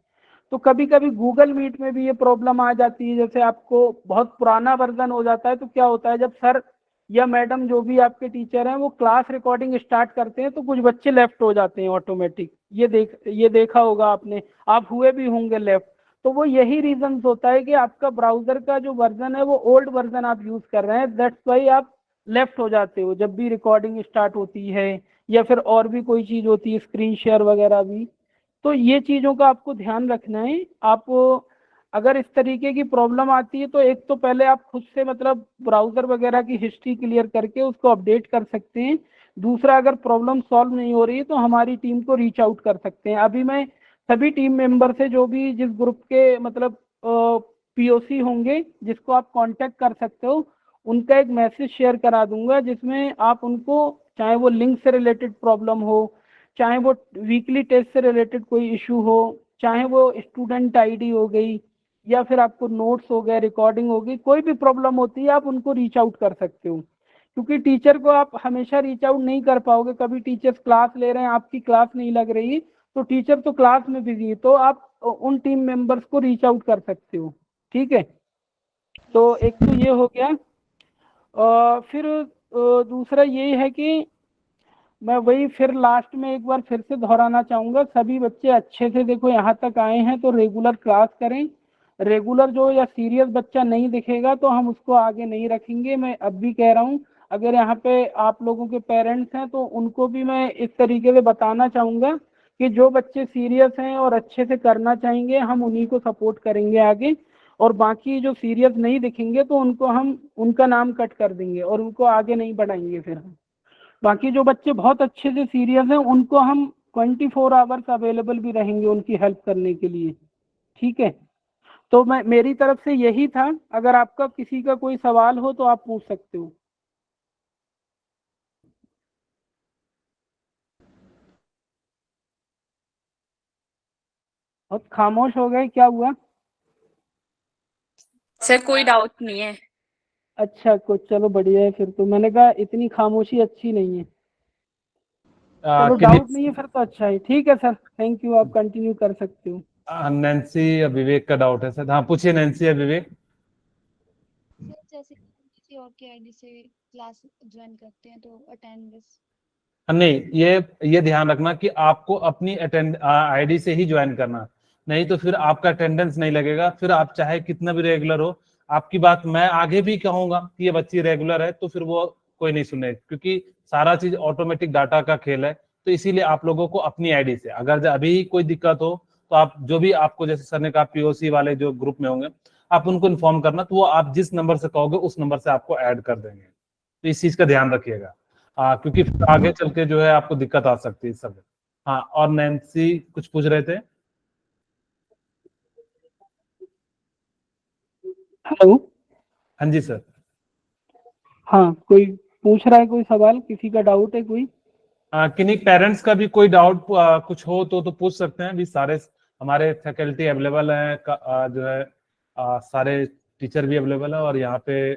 तो कभी कभी गूगल मीट में भी ये प्रॉब्लम आ जाती है, जैसे आपको बहुत पुराना वर्जन हो जाता है तो क्या होता है, जब सर या मैडम जो भी आपके टीचर हैं वो क्लास रिकॉर्डिंग स्टार्ट करते हैं तो कुछ बच्चे लेफ्ट हो जाते हैं ऑटोमेटिक, ये देखा होगा आपने, आप हुए भी होंगे लेफ्ट। तो वो यही रीजन होता है कि आपका ब्राउजर का जो वर्जन है वो ओल्ड वर्जन आप यूज कर रहे हैं, दैट्स वाई आप लेफ्ट हो जाते हो जब भी रिकॉर्डिंग स्टार्ट होती है या फिर और भी कोई चीज होती है, स्क्रीन शेयर वगैरह भी। तो ये चीजों का आपको ध्यान रखना है। आप अगर इस तरीके की प्रॉब्लम आती है तो एक तो पहले आप खुद से मतलब ब्राउजर वगैरह की हिस्ट्री क्लियर करके उसको अपडेट कर सकते हैं। दूसरा, अगर प्रॉब्लम सॉल्व नहीं हो रही है तो हमारी टीम को रीच आउट कर सकते हैं। अभी मैं सभी टीम मेंबर से, जो भी जिस ग्रुप के मतलब पीओसी होंगे जिसको आप कांटेक्ट कर सकते हो, उनका एक मैसेज शेयर करा दूंगा जिसमें आप उनको, चाहे वो लिंक से रिलेटेड प्रॉब्लम हो, चाहे वो वीकली टेस्ट से रिलेटेड कोई इशू हो, चाहे वो स्टूडेंट आईडी हो गई या फिर आपको नोट्स हो गए, रिकॉर्डिंग हो गई, कोई भी प्रॉब्लम होती है आप उनको रीच आउट कर सकते हो। क्योंकि टीचर को आप हमेशा रीच आउट नहीं कर पाओगे, कभी टीचर्स क्लास ले रहे हैं, आपकी क्लास नहीं लग रही तो टीचर तो क्लास में बिजी है, तो आप उन टीम मेंबर्स को रीच आउट कर सकते हो, ठीक है। तो एक तो ये हो गया। फिर दूसरा ये है कि मैं वही फिर लास्ट में एक बार फिर से दोहराना चाहूँगा, सभी बच्चे अच्छे से देखो यहाँ तक आए हैं तो रेगुलर क्लास करें। रेगुलर जो या सीरियस बच्चा नहीं दिखेगा तो हम उसको आगे नहीं रखेंगे। मैं अब भी कह रहा हूँ, अगर यहाँ पे आप लोगों के पेरेंट्स हैं तो उनको भी मैं इस तरीके से बताना चाहूँगा कि जो बच्चे सीरियस हैं और अच्छे से करना चाहेंगे हम उन्हीं को सपोर्ट करेंगे आगे, और बाकी जो सीरियस नहीं दिखेंगे तो उनको हम उनका नाम कट कर देंगे और उनको आगे नहीं बढ़ाएंगे फिर हम। बाकी जो बच्चे बहुत अच्छे से सीरियस हैं उनको हम 24 आवर्स अवेलेबल भी रहेंगे उनकी हेल्प करने के लिए, ठीक है। तो मैं मेरी तरफ से यही था, अगर आपका किसी का कोई सवाल हो तो आप पूछ सकते हो। बहुत खामोश हो गए, क्या हुआ? सर कोई डाउट नहीं है। अच्छा, कुछ चलो बढ़िया है फिर तो। मैंने कहा इतनी खामोशी अच्छी नहीं है। चलो डाउट नहीं है फिर तो अच्छा है, ठीक है सर, थैंक यू, आप कंटिन्यू कर सकते हो। नैन्सी या विवेक का डाउट है सर। हाँ पूछिए नैन्सी या विवेक। जैसे किसी और की आईडी से क्लास ज्वाइन करते हैं तो अटेंडेंस। नहीं, ये ध्यान रखना कि आपको अपनी आईडी से ही ज्वाइन करना, नहीं तो फिर आपका अटेंडेंस नहीं लगेगा। फिर आप चाहे कितना भी रेगुलर हो, आपकी बात मैं आगे भी कहूंगा कि ये बच्ची रेगुलर है तो फिर वो कोई नहीं सुने, क्योंकि सारा चीज ऑटोमेटिक डाटा का खेल है। तो इसीलिए आप लोगों को अपनी आईडी से, अगर अभी कोई दिक्कत हो तो आप जो भी आपको, जैसे सर ने कहा पीओसी वाले जो ग्रुप में होंगे, आप उनको इन्फॉर्म करना, तो वो आप जिस नंबर से कहोगे उस नंबर से आपको ऐड कर देंगे। तो इस चीज का ध्यान रखिएगा, क्योंकि फिर आगे चल के जो है आपको दिक्कत आ सकती है सब। हाँ, और नैन्सी कुछ पूछ रहे थे। हेलो। हाँ जी सर। हाँ, कोई पूछ रहा है कोई सवाल, किसी का डाउट है कोई? किन्हीं पेरेंट्स का भी कोई डाउट कुछ हो तो पूछ सकते हैं। अभी सारे हमारे फैकल्टी अवेलेबल है, जो है सारे टीचर भी अवेलेबल है और यहाँ पे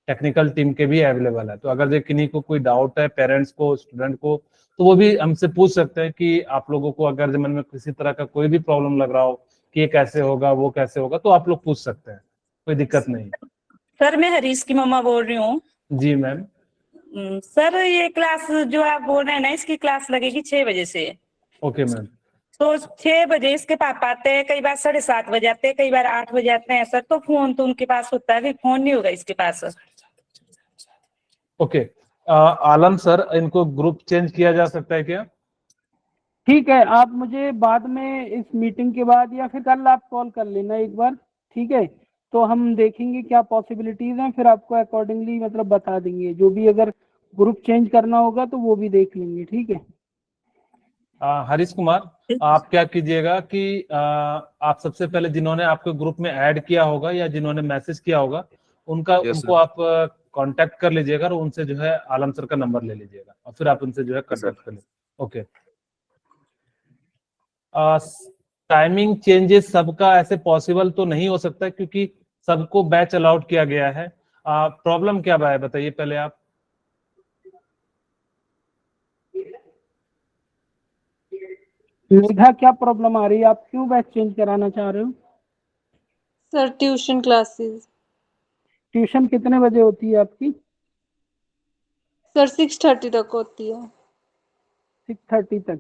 टेक्निकल टीम के भी अवेलेबल है। तो अगर किन्हीं को कोई डाउट है, पेरेंट्स को, स्टूडेंट को, तो वो भी हमसे पूछ सकते हैं कि आप लोगों को अगर मन में किसी तरह का कोई भी प्रॉब्लम लग रहा हो कि ये कैसे होगा वो कैसे होगा, तो आप लोग पूछ सकते हैं, कोई दिक्कत नहीं। सर मैं हरीश की मम्मा बोल रही हूँ। जी मैम। सर ये क्लास जो आप बोल रहे हैं ना, इसकी क्लास लगेगी 6 बजे से। Okay ma'am. तो 6 बजे इसके पापा आते हैं, कई बार 7:30 बजे आते हैं, कई बार 8 बजे आते हैं सर। तो फोन तो उनके पास होता है, फिर फोन नहीं होगा इसके पास। ओके, आलम सर, इनको ग्रुप चेंज किया जा सकता है क्या? ठीक है, आप मुझे बाद में इस मीटिंग के बाद या फिर कल आप कॉल कर लेना एक बार, ठीक है। तो हम देखेंगे क्या पॉसिबिलिटीज हैं, फिर आपको अकॉर्डिंगली मतलब बता देंगे। जो भी अगर ग्रुप चेंज करना होगा तो वो भी देख लेंगे, ठीक है। हरीश कुमार, आप क्या कीजिएगा कि आप सबसे पहले जिन्होंने आपके ग्रुप में ऐड किया होगा या जिन्होंने मैसेज किया होगा उनको आप कांटेक्ट कर लीजिएगा और उनसे जो है आलम सर का नंबर ले लीजिएगा और फिर आप उनसे जो है कांटेक्ट कर लीजिए। ओके। टाइमिंग चेंजेस सबका ऐसे पॉसिबल तो नहीं हो सकता क्योंकि सबको बैच अलाउड किया गया है। प्रॉब्लम क्या है बताइए पहले आप। मेघा, क्या प्रॉब्लम आ रही है? आप क्यों बैच चेंज कराना चाह रहे हो? Sir tuition classes. ट्यूशन कितने बजे होती है आपकी? सर 6:30 तक होती है। 6:30 तक?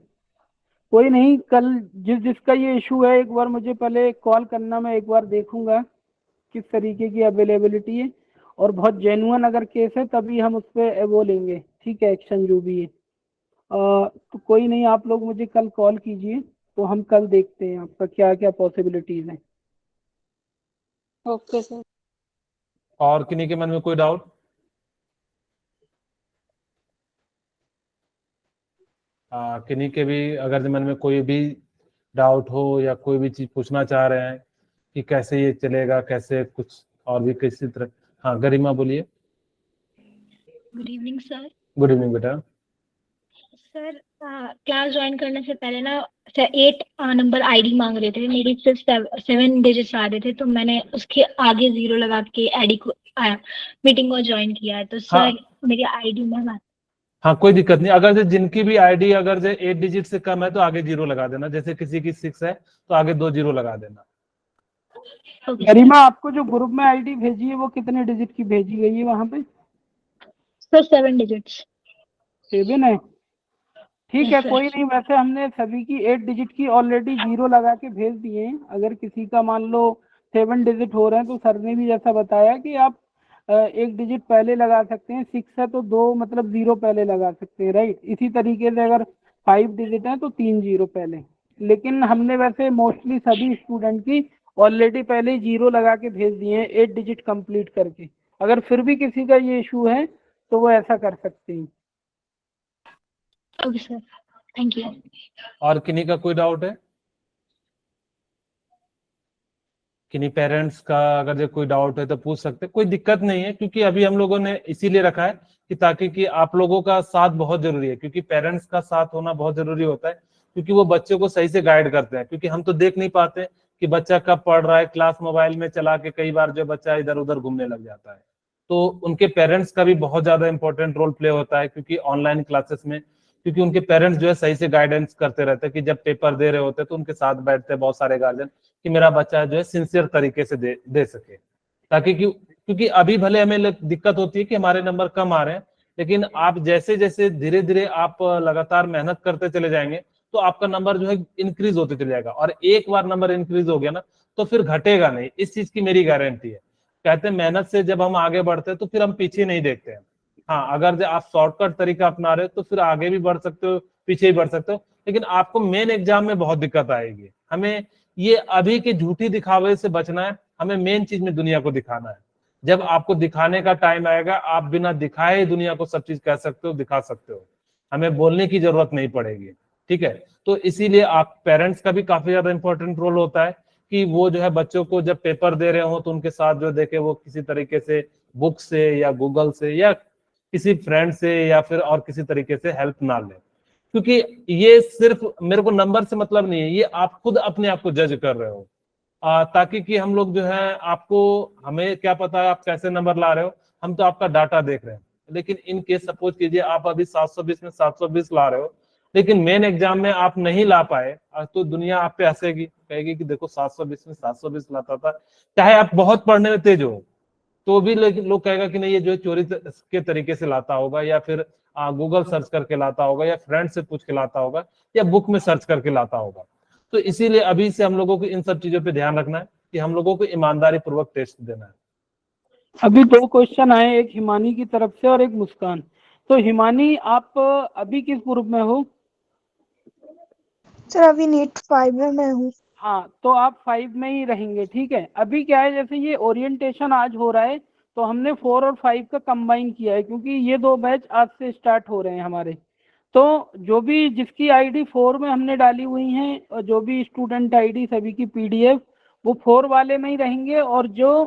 कोई नहीं, कल जिसका ये इशू है एक बार मुझे पहले कॉल करना, मैं एक बार देखूंगा किस तरीके की अवेलेबिलिटी है, और बहुत जेन्युइन अगर केस है तभी हम उस पर वो लेंगे, ठीक है, एक्शन जो भी है। तो कोई नहीं, आप लोग मुझे कल कॉल कीजिए तो हम कल देखते हैं आपका क्या क्या पॉसिबिलिटीज हैं। Okay sir. और किन्हीं के मन में कोई डाउट? किन्हीं के भी अगर मन में कोई भी डाउट हो या कोई भी चीज पूछना चाह रहे हैं कि कैसे ये चलेगा, कैसे कुछ और भी किसी तरह। हाँ गरिमा बोलिए। Good evening sir. Good evening बेटा। सर क्लास ज्वाइन करने से पहले ना 8 नंबर आईडी मांग रहे थे, मेरी सिर्फ 7 डिजिट्स आ रहे थे, तो मैंने उसके आगे 0 लगा के आईडी को मीटिंग को ज्वाइन किया है। तो सर हाँ, मेरी आईडी में हाँ कोई दिक्कत नहीं। अगर जिनकी भी आईडी अगर 8 डिजिट से कम है तो आगे 0 लगा देना। जैसे किसी की 6 है तो आगे 2 0 लगा देना। गरिमा, आपको जो ग्रुप में आईडी भेजी है वो कितने डिजिट की भेजी गई है वहां पे? Sir 7 digits. 7 है? ठीक है, कोई नहीं। वैसे हमने सभी की 8 डिजिट की ऑलरेडी 0 लगा के भेज दिए हैं। अगर किसी का मान लो 7 डिजिट हो रहे हैं तो सर ने भी जैसा बताया कि आप एक डिजिट पहले लगा सकते हैं, 6 है तो 2 मतलब 0 पहले लगा सकते हैं, राइट। इसी तरीके से अगर 5 डिजिट है तो 3 0 पहले। लेकिन हमने वैसे मोस्टली सभी स्टूडेंट की ऑलरेडी पहले 0 लगा के भेज दिए हैं 8 डिजिट कंप्लीट करके। अगर फिर भी किसी का ये इशू है तो वो ऐसा कर सकते हैं। Okay sir, thank you. और किन्हीं का कोई डाउट है? किन्हीं पेरेंट्स का अगर जो कोई डाउट है तो पूछ सकते हैं, कोई दिक्कत नहीं है, क्योंकि अभी हम लोगों ने इसीलिए रखा है कि ताकि कि आप लोगों का साथ बहुत जरूरी है, क्योंकि पेरेंट्स का साथ होना बहुत जरूरी होता है, क्योंकि वो बच्चों को सही से गाइड करते हैं। क्योंकि हम तो देख नहीं पाते कि बच्चा कब पढ़ रहा है, क्लास मोबाइल में चला के कई बार जो बच्चा इधर उधर घूमने लग जाता है। तो उनके पेरेंट्स का भी बहुत ज्यादा इंपॉर्टेंट रोल प्ले होता है, क्योंकि ऑनलाइन क्लासेस में, क्योंकि उनके पेरेंट्स जो है सही से गाइडेंस करते रहते हैं कि जब पेपर दे रहे होते हैं तो उनके साथ बैठते हैं बहुत सारे गार्जियन कि मेरा बच्चा जो है सिंसियर तरीके से दे सके, ताकि क्योंकि अभी भले हमें दिक्कत होती है कि हमारे नंबर कम आ रहे हैं, लेकिन आप जैसे जैसे धीरे धीरे आप लगातार मेहनत करते चले जाएंगे तो आपका नंबर जो है इंक्रीज होते चले जाएगा। और एक बार नंबर इंक्रीज हो गया ना तो फिर घटेगा नहीं, इस चीज की मेरी गारंटी है। कहते हैं मेहनत से जब हम आगे बढ़ते हैं तो फिर हम पीछे नहीं देखते हैं। हाँ, अगर आप शॉर्टकट तरीका अपना रहे हो तो फिर आगे भी बढ़ सकते हो, पीछे भी बढ़ सकते हो, लेकिन आपको मेन एग्जाम में बहुत दिक्कत आएगी। हमें ये अभी के झूठी दिखावे से बचना है, हमें मेन चीज में दुनिया को दिखाना है। जब आपको दिखाने का टाइम आएगा, आप बिना दिखाए दुनिया को सब चीज कह सकते हो, दिखा सकते हो, हमें बोलने की जरूरत नहीं पड़ेगी। ठीक है, तो इसीलिए आप पेरेंट्स का भी काफी ज्यादा इंपॉर्टेंट रोल होता है कि वो जो है बच्चों को जब पेपर दे रहे हो तो उनके साथ जो देखे वो किसी तरीके से बुक से या गूगल से या किसी फ्रेंड से या फिर और किसी तरीके से हेल्प ना ले, क्योंकि ये सिर्फ मेरे को नंबर से मतलब नहीं है, ये आप खुद अपने आप को जज कर रहे हो। ताकि कि हम लोग जो है आपको, हमें क्या पता है आप कैसे नंबर ला रहे हो, हम तो आपका डाटा देख रहे हैं। लेकिन इन केस सपोज कीजिए आप अभी 720 में 720 ला रहे हो, लेकिन मेन एग्जाम में आप नहीं ला पाए, तो दुनिया आप पे हंसेगी, कहेगी कि देखो 720 में 720 लाता था। चाहे आप बहुत पढ़ने में तेज हो तो भी लेकिन लोग कहेगा कि नहीं ये जो है चोरी के तरीके से लाता होगा, या फिर गूगल सर्च करके लाता होगा, या फ्रेंड से पूछ के लाता होगा, या बुक में सर्च करके लाता होगा। तो इसीलिए अभी से हम लोगों को इन सब चीजों पे ध्यान रखना है कि हम लोगों को ईमानदारी पूर्वक टेस्ट देना है। अभी 2 क्वेश्चन आए, एक हिमानी की तरफ से और एक मुस्कान। तो हिमानी, आप अभी किस ग्रुप में हो? सर अभी नीट 5 में मैं हूँ। हाँ, तो आप 5 में ही रहेंगे, ठीक है। अभी क्या है, जैसे ये ओरिएंटेशन आज हो रहा है तो हमने 4 और 5 का कंबाइन किया है, क्योंकि ये 2 बैच आज से स्टार्ट हो रहे हैं हमारे। तो जो भी जिसकी आईडी 4 में हमने डाली हुई है, और जो भी स्टूडेंट आईडी सभी की पीडीएफ वो 4 वाले में ही रहेंगे, और जो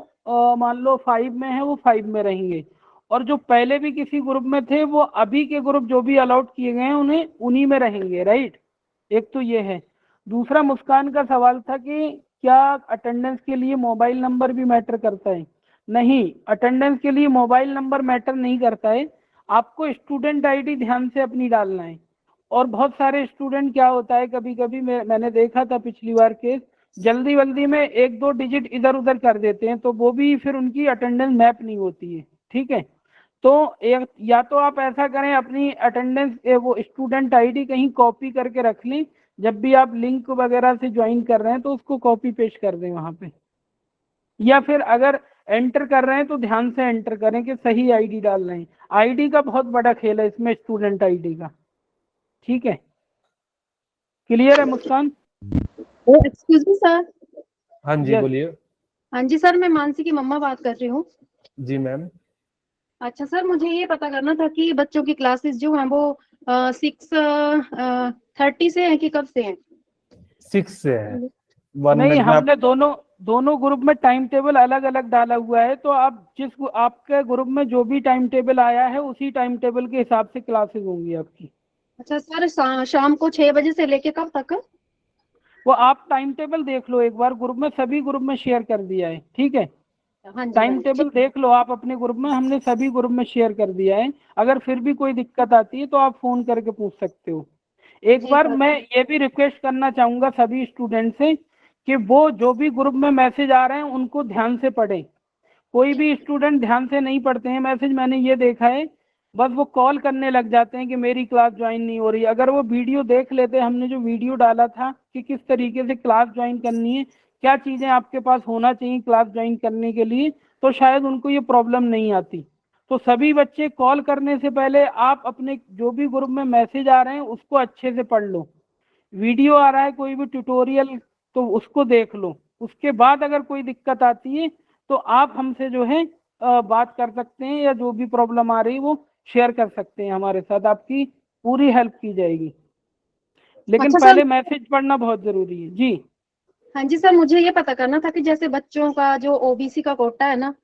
मान लो 5 में है वो 5 में रहेंगे। और जो पहले भी किसी ग्रुप में थे वो अभी के ग्रुप जो भी अलॉट किए गए हैं उन्हें उन्हीं में रहेंगे, राइट। एक तो ये है। दूसरा, मुस्कान का सवाल था कि क्या अटेंडेंस के लिए मोबाइल नंबर भी मैटर करता है? नहीं, अटेंडेंस के लिए मोबाइल नंबर मैटर नहीं करता है, आपको स्टूडेंट आईडी ध्यान से अपनी डालना है। और बहुत सारे स्टूडेंट क्या होता है, कभी कभी मैंने देखा था पिछली बार केस, जल्दी जल्दी में 1-2 डिजिट इधर उधर कर देते हैं, तो वो भी फिर उनकी अटेंडेंस मैप नहीं होती है, ठीक है। तो एक या तो आप ऐसा करें, अपनी अटेंडेंस वो स्टूडेंट आईडी कहीं कॉपी करके रख लें, जब भी आप लिंक वगैरह से ज्वाइन कर रहे हैं तो उसको कॉपी पेस्ट कर दें वहां पे। या फिर अगर एंटर कर रहे हैं तो ध्यान से एंटर करें कि सही आईडी डाल रहे हैं। आईडी का बहुत बड़ा खेल है इसमें, स्टूडेंट आईडी का, ठीक है। क्लियर है मुस्कान? Excuse me sir. हाँ जी, बोलिए। हाँ जी सर, मैं मानसी की मम्मा बात कर रही हूँ। जी मैम। अच्छा सर, मुझे ये पता करना था कि बच्चों की क्लासेस जो हैं वो 6:30 से है कि कब से हैं? 6 से है। नहीं, हमने दोनों ग्रुप में टाइम टेबल अलग अलग डाला हुआ है, तो आप आपके ग्रुप में जो भी टाइम टेबल आया है उसी टाइम टेबल के हिसाब से क्लासेस होंगी आपकी। अच्छा सर, शाम को 6 बजे से लेके कब तक? वो आप टाइम टेबल देख लो एक बार, ग्रुप में सभी ग्रुप में शेयर कर दिया है, ठीक है। टाइम टेबल देख लो आप अपने ग्रुप में, हमने सभी ग्रुप में शेयर कर दिया है। अगर फिर भी कोई दिक्कत आती है तो आप फोन करके पूछ सकते हो। एक बार मैं ये भी रिक्वेस्ट करना चाहूंगा सभी स्टूडेंट से कि वो जो भी ग्रुप में मैसेज आ रहे हैं उनको ध्यान से पढ़ें। कोई भी स्टूडेंट ध्यान से नहीं पढ़ते हैं मैसेज, मैंने ये देखा है, बस वो कॉल करने लग जाते हैं कि मेरी क्लास ज्वाइन नहीं हो रही। अगर वो वीडियो देख लेते, हमने जो वीडियो डाला था कि किस तरीके से क्लास ज्वाइन करनी है, क्या चीजें आपके पास होना चाहिए क्लास ज्वाइन करने के लिए, तो शायद उनको ये प्रॉब्लम नहीं आती। तो सभी बच्चे कॉल करने से पहले आप अपने जो भी ग्रुप में मैसेज आ रहे हैं उसको अच्छे से पढ़ लो, वीडियो आ रहा है कोई भी ट्यूटोरियल तो उसको देख लो, उसके बाद अगर कोई दिक्कत आती है तो आप हमसे जो है बात कर सकते हैं, या जो भी प्रॉब्लम आ रही है वो शेयर कर सकते हैं हमारे साथ, आपकी पूरी हेल्प की जाएगी। लेकिन अच्छा पहले सर, मैसेज पढ़ना बहुत जरूरी है जी। हाँ जी सर, मुझे ये पता करना था कि जैसे बच्चों का जो ओबीसी का कोटा है ना,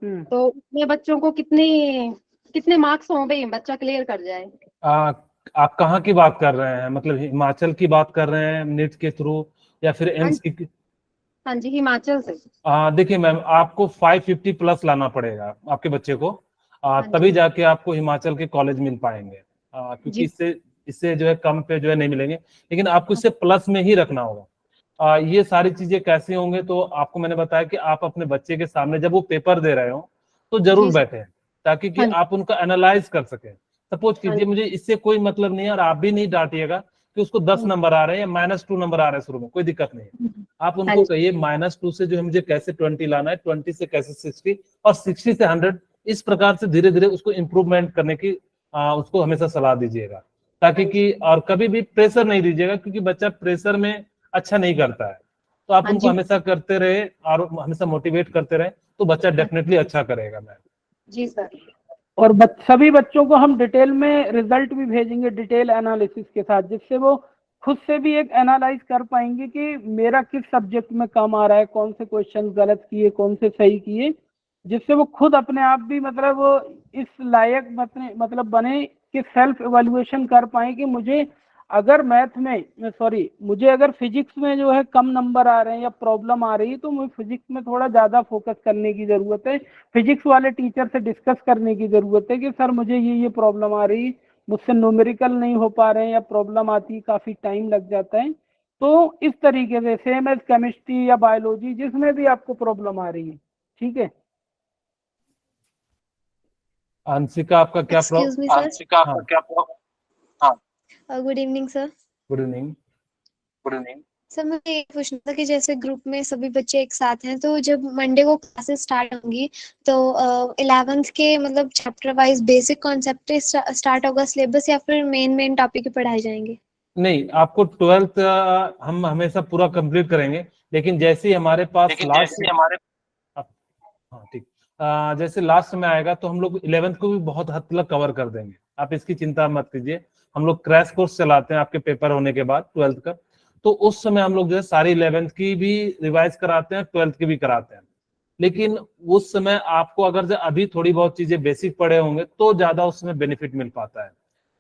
तो उसमें बच्चों को कितने कितने मार्क्स हो भाई बच्चा क्लियर कर जाए? आप कहाँ की बात कर रहे हैं, मतलब हिमाचल की बात कर रहे हैं नीट के थ्रू या फिर एम्स की? हाँ जी, हिमाचल से। देखिए मैम, आपको 550 प्लस लाना पड़ेगा आपके बच्चे को, तभी जाके आपको हिमाचल के कॉलेज मिल पाएंगे, क्योंकि इससे इससे जो है कम पे जो है नहीं मिलेंगे, लेकिन आपको इससे प्लस में ही रखना होगा। ये सारी चीजें कैसे होंगे, तो आपको मैंने बताया कि आप अपने बच्चे के सामने जब वो पेपर दे रहे हो तो जरूर बैठे, ताकि कि आप उनका एनालाइज कर सकें। सपोज कीजिए मुझे इससे कोई मतलब नहीं है, और आप भी नहीं डांटिएगा कि उसको 10 नंबर आ रहे हैं या -2 नंबर आ रहे हैं शुरू में, कोई दिक्कत नहीं है। आप उनको कहिए -2 से जो है मुझे कैसे 20 लाना है, 20 से कैसे 60 और 60 से 100, इस प्रकार से धीरे धीरे उसको इम्प्रूवमेंट करने की उसको हमेशा सलाह दीजिएगा, ताकि कि और कभी भी प्रेशर नहीं दीजिएगा, क्योंकि बच्चा प्रेशर में अच्छा नहीं करता है। तो आप उनको हमेशा करते रहे और हमेशा मोटिवेट करते रहे, तो बच्चा डेफिनेटली अच्छा करेगा मैम। जी सर। और सभी बच्चों को हम डिटेल में रिजल्ट भी भेजेंगे डिटेल एनालिसिस के साथ, जिससे वो खुद से भी एक एनालाइज कर पाएंगे कि मेरा किस सब्जेक्ट में कम आ रहा है, कौन से क्वेश्चन गलत किए, कौन से सही किए, जिससे वो खुद अपने आप भी मतलब वो इस लायक मतलब बने कि सेल्फ इवैल्यूएशन कर पाए कि मुझे अगर मैथ में मुझे अगर फिजिक्स में जो है कम नंबर आ रहे हैं या प्रॉब्लम आ रही है, तो मुझे फिजिक्स में थोड़ा ज़्यादा फोकस करने की ज़रूरत है, फिजिक्स वाले टीचर से डिस्कस करने की ज़रूरत है कि सर मुझे ये प्रॉब्लम आ रही है, मुझसे न्यूमेरिकल नहीं हो पा रहे हैं, या प्रॉब्लम आती है काफ़ी टाइम लग जाता है। तो इस तरीके से सेम एज केमिस्ट्री या बायोलॉजी, जिसमें भी आपको प्रॉब्लम आ रही है, ठीक है। अंशिका आपका क्या Excuse me, sir. Good evening sir. Good evening. Sir मुझे ये पूछना था कि जैसे ग्रुप में सभी बच्चे एक साथ हैं, तो जब मंडे को क्लासेस स्टार्ट होंगी तो 11th के मतलब chapter wise basic concept start होगा सिलेबस, या फिर मेन टॉपिक पढ़ाए जाएंगे? नहीं, आपको 12th हम हमेशा पूरा कंप्लीट करेंगे, लेकिन जैसे ही हमारे पास जैसे लास्ट में आएगा तो हम लोग 11th को भी बहुत हद तक कवर कर देंगे, आप इसकी चिंता मत कीजिए। हम लोग क्रैश कोर्स चलाते हैं आपके पेपर होने के बाद 12th का, तो उस समय हम लोग जो है सारी 11th की भी रिवाइज कराते हैं, 12th की भी कराते हैं। लेकिन उस समय आपको अगर जो अभी थोड़ी बहुत चीजें बेसिक पढ़े होंगे तो ज्यादा उस समय बेनिफिट मिल पाता है,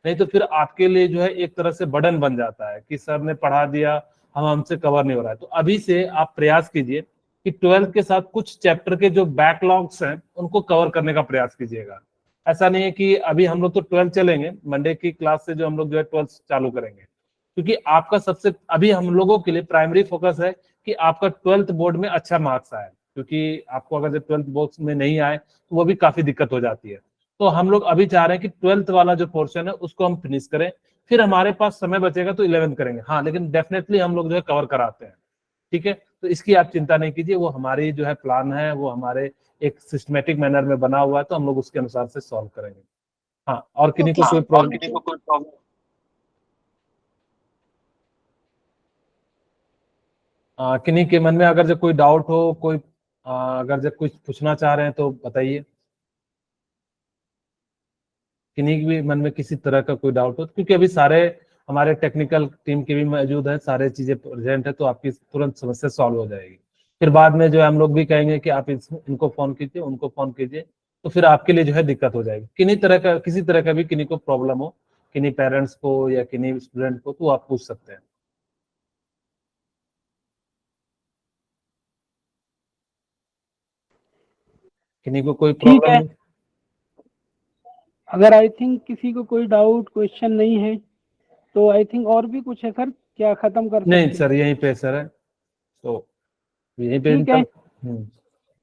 नहीं तो फिर आपके लिए जो है एक तरह से बर्डन बन जाता है कि सर ने पढ़ा दिया, हमसे कवर नहीं हो रहा है। तो अभी से आप प्रयास कीजिए कि 12th के साथ कुछ चैप्टर के जो बैकलॉग्स हैं उनको कवर करने का प्रयास कीजिएगा। ऐसा नहीं है कि अभी हम लोग तो 12th चलेंगे, मंडे की क्लास से जो हम लोग जो है 12th चालू करेंगे, क्योंकि आपका सबसे अभी हम लोगों के लिए प्राइमरी फोकस है कि आपका 12th बोर्ड में अच्छा मार्क्स आए, क्योंकि आपको अगर 12th बोर्ड में नहीं आए तो वो भी काफी दिक्कत हो जाती है। तो हम लोग अभी चाह रहे हैं कि 12th वाला जो पोर्शन है उसको हम फिनिश करें, फिर हमारे पास समय बचेगा तो 11th करेंगे। हाँ, लेकिन डेफिनेटली हम लोग जो है कवर कराते हैं, ठीक है। तो इसकी आप चिंता नहीं कीजिए, वो हमारी जो है प्लान है, वो हमारे एक सिस्टमेटिक मैनर में बना हुआ है, तो हम लोग उसके अनुसार से सॉल्व करेंगे। हाँ, और किन्हीं को कोई प्रॉब्लम? किन्हीं के मन में अगर जो कोई डाउट हो, कोई अगर जो कुछ पूछना चाह रहे हैं तो बताइए। किन्हीं के भी मन में किसी तरह का कोई डाउट हो, क्योंकि अभी सारे हमारे टेक्निकल टीम के भी मौजूद है, सारे चीजें प्रेजेंट है, तो आपकी तुरंत समस्या सॉल्व हो जाएगी। फिर बाद में जो है हम लोग भी कहेंगे कि आप इनको फोन कीजिए, उनको फोन कीजिए, तो फिर आपके लिए जो है दिक्कत हो जाएगी। किसी तरह का भी किन्हीं को प्रॉब्लम हो, किन्हीं पेरेंट्स को या किन्हीं स्टूडेंट को, तो आप पूछ सकते हैं। किन्हीं को कोई प्रॉब्लम? अगर आई थिंक किसी को कोई डाउट क्वेश्चन नहीं है तो आई थिंक और भी कुछ है सर, क्या खत्म कर सकते हैं? नहीं सर, यहीं पे सर है, तो यहीं पे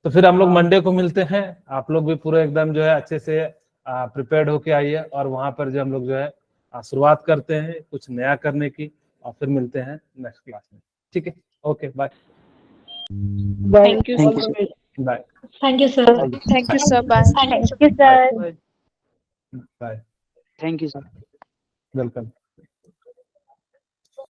तो फिर हम लोग मंडे को मिलते हैं। आप लोग भी पूरे एकदम जो है अच्छे से प्रिपेयर्ड होके आइए, और वहां पर जो हम लोग जो है शुरुआत करते हैं कुछ नया करने की, और फिर मिलते हैं नेक्स्ट क्लास में। ठीक है, okay, bye. Thank you sir. Bye thank you sir. Thank you sir, bye. Thank you sir. Bye. Thank you sir. Welcome.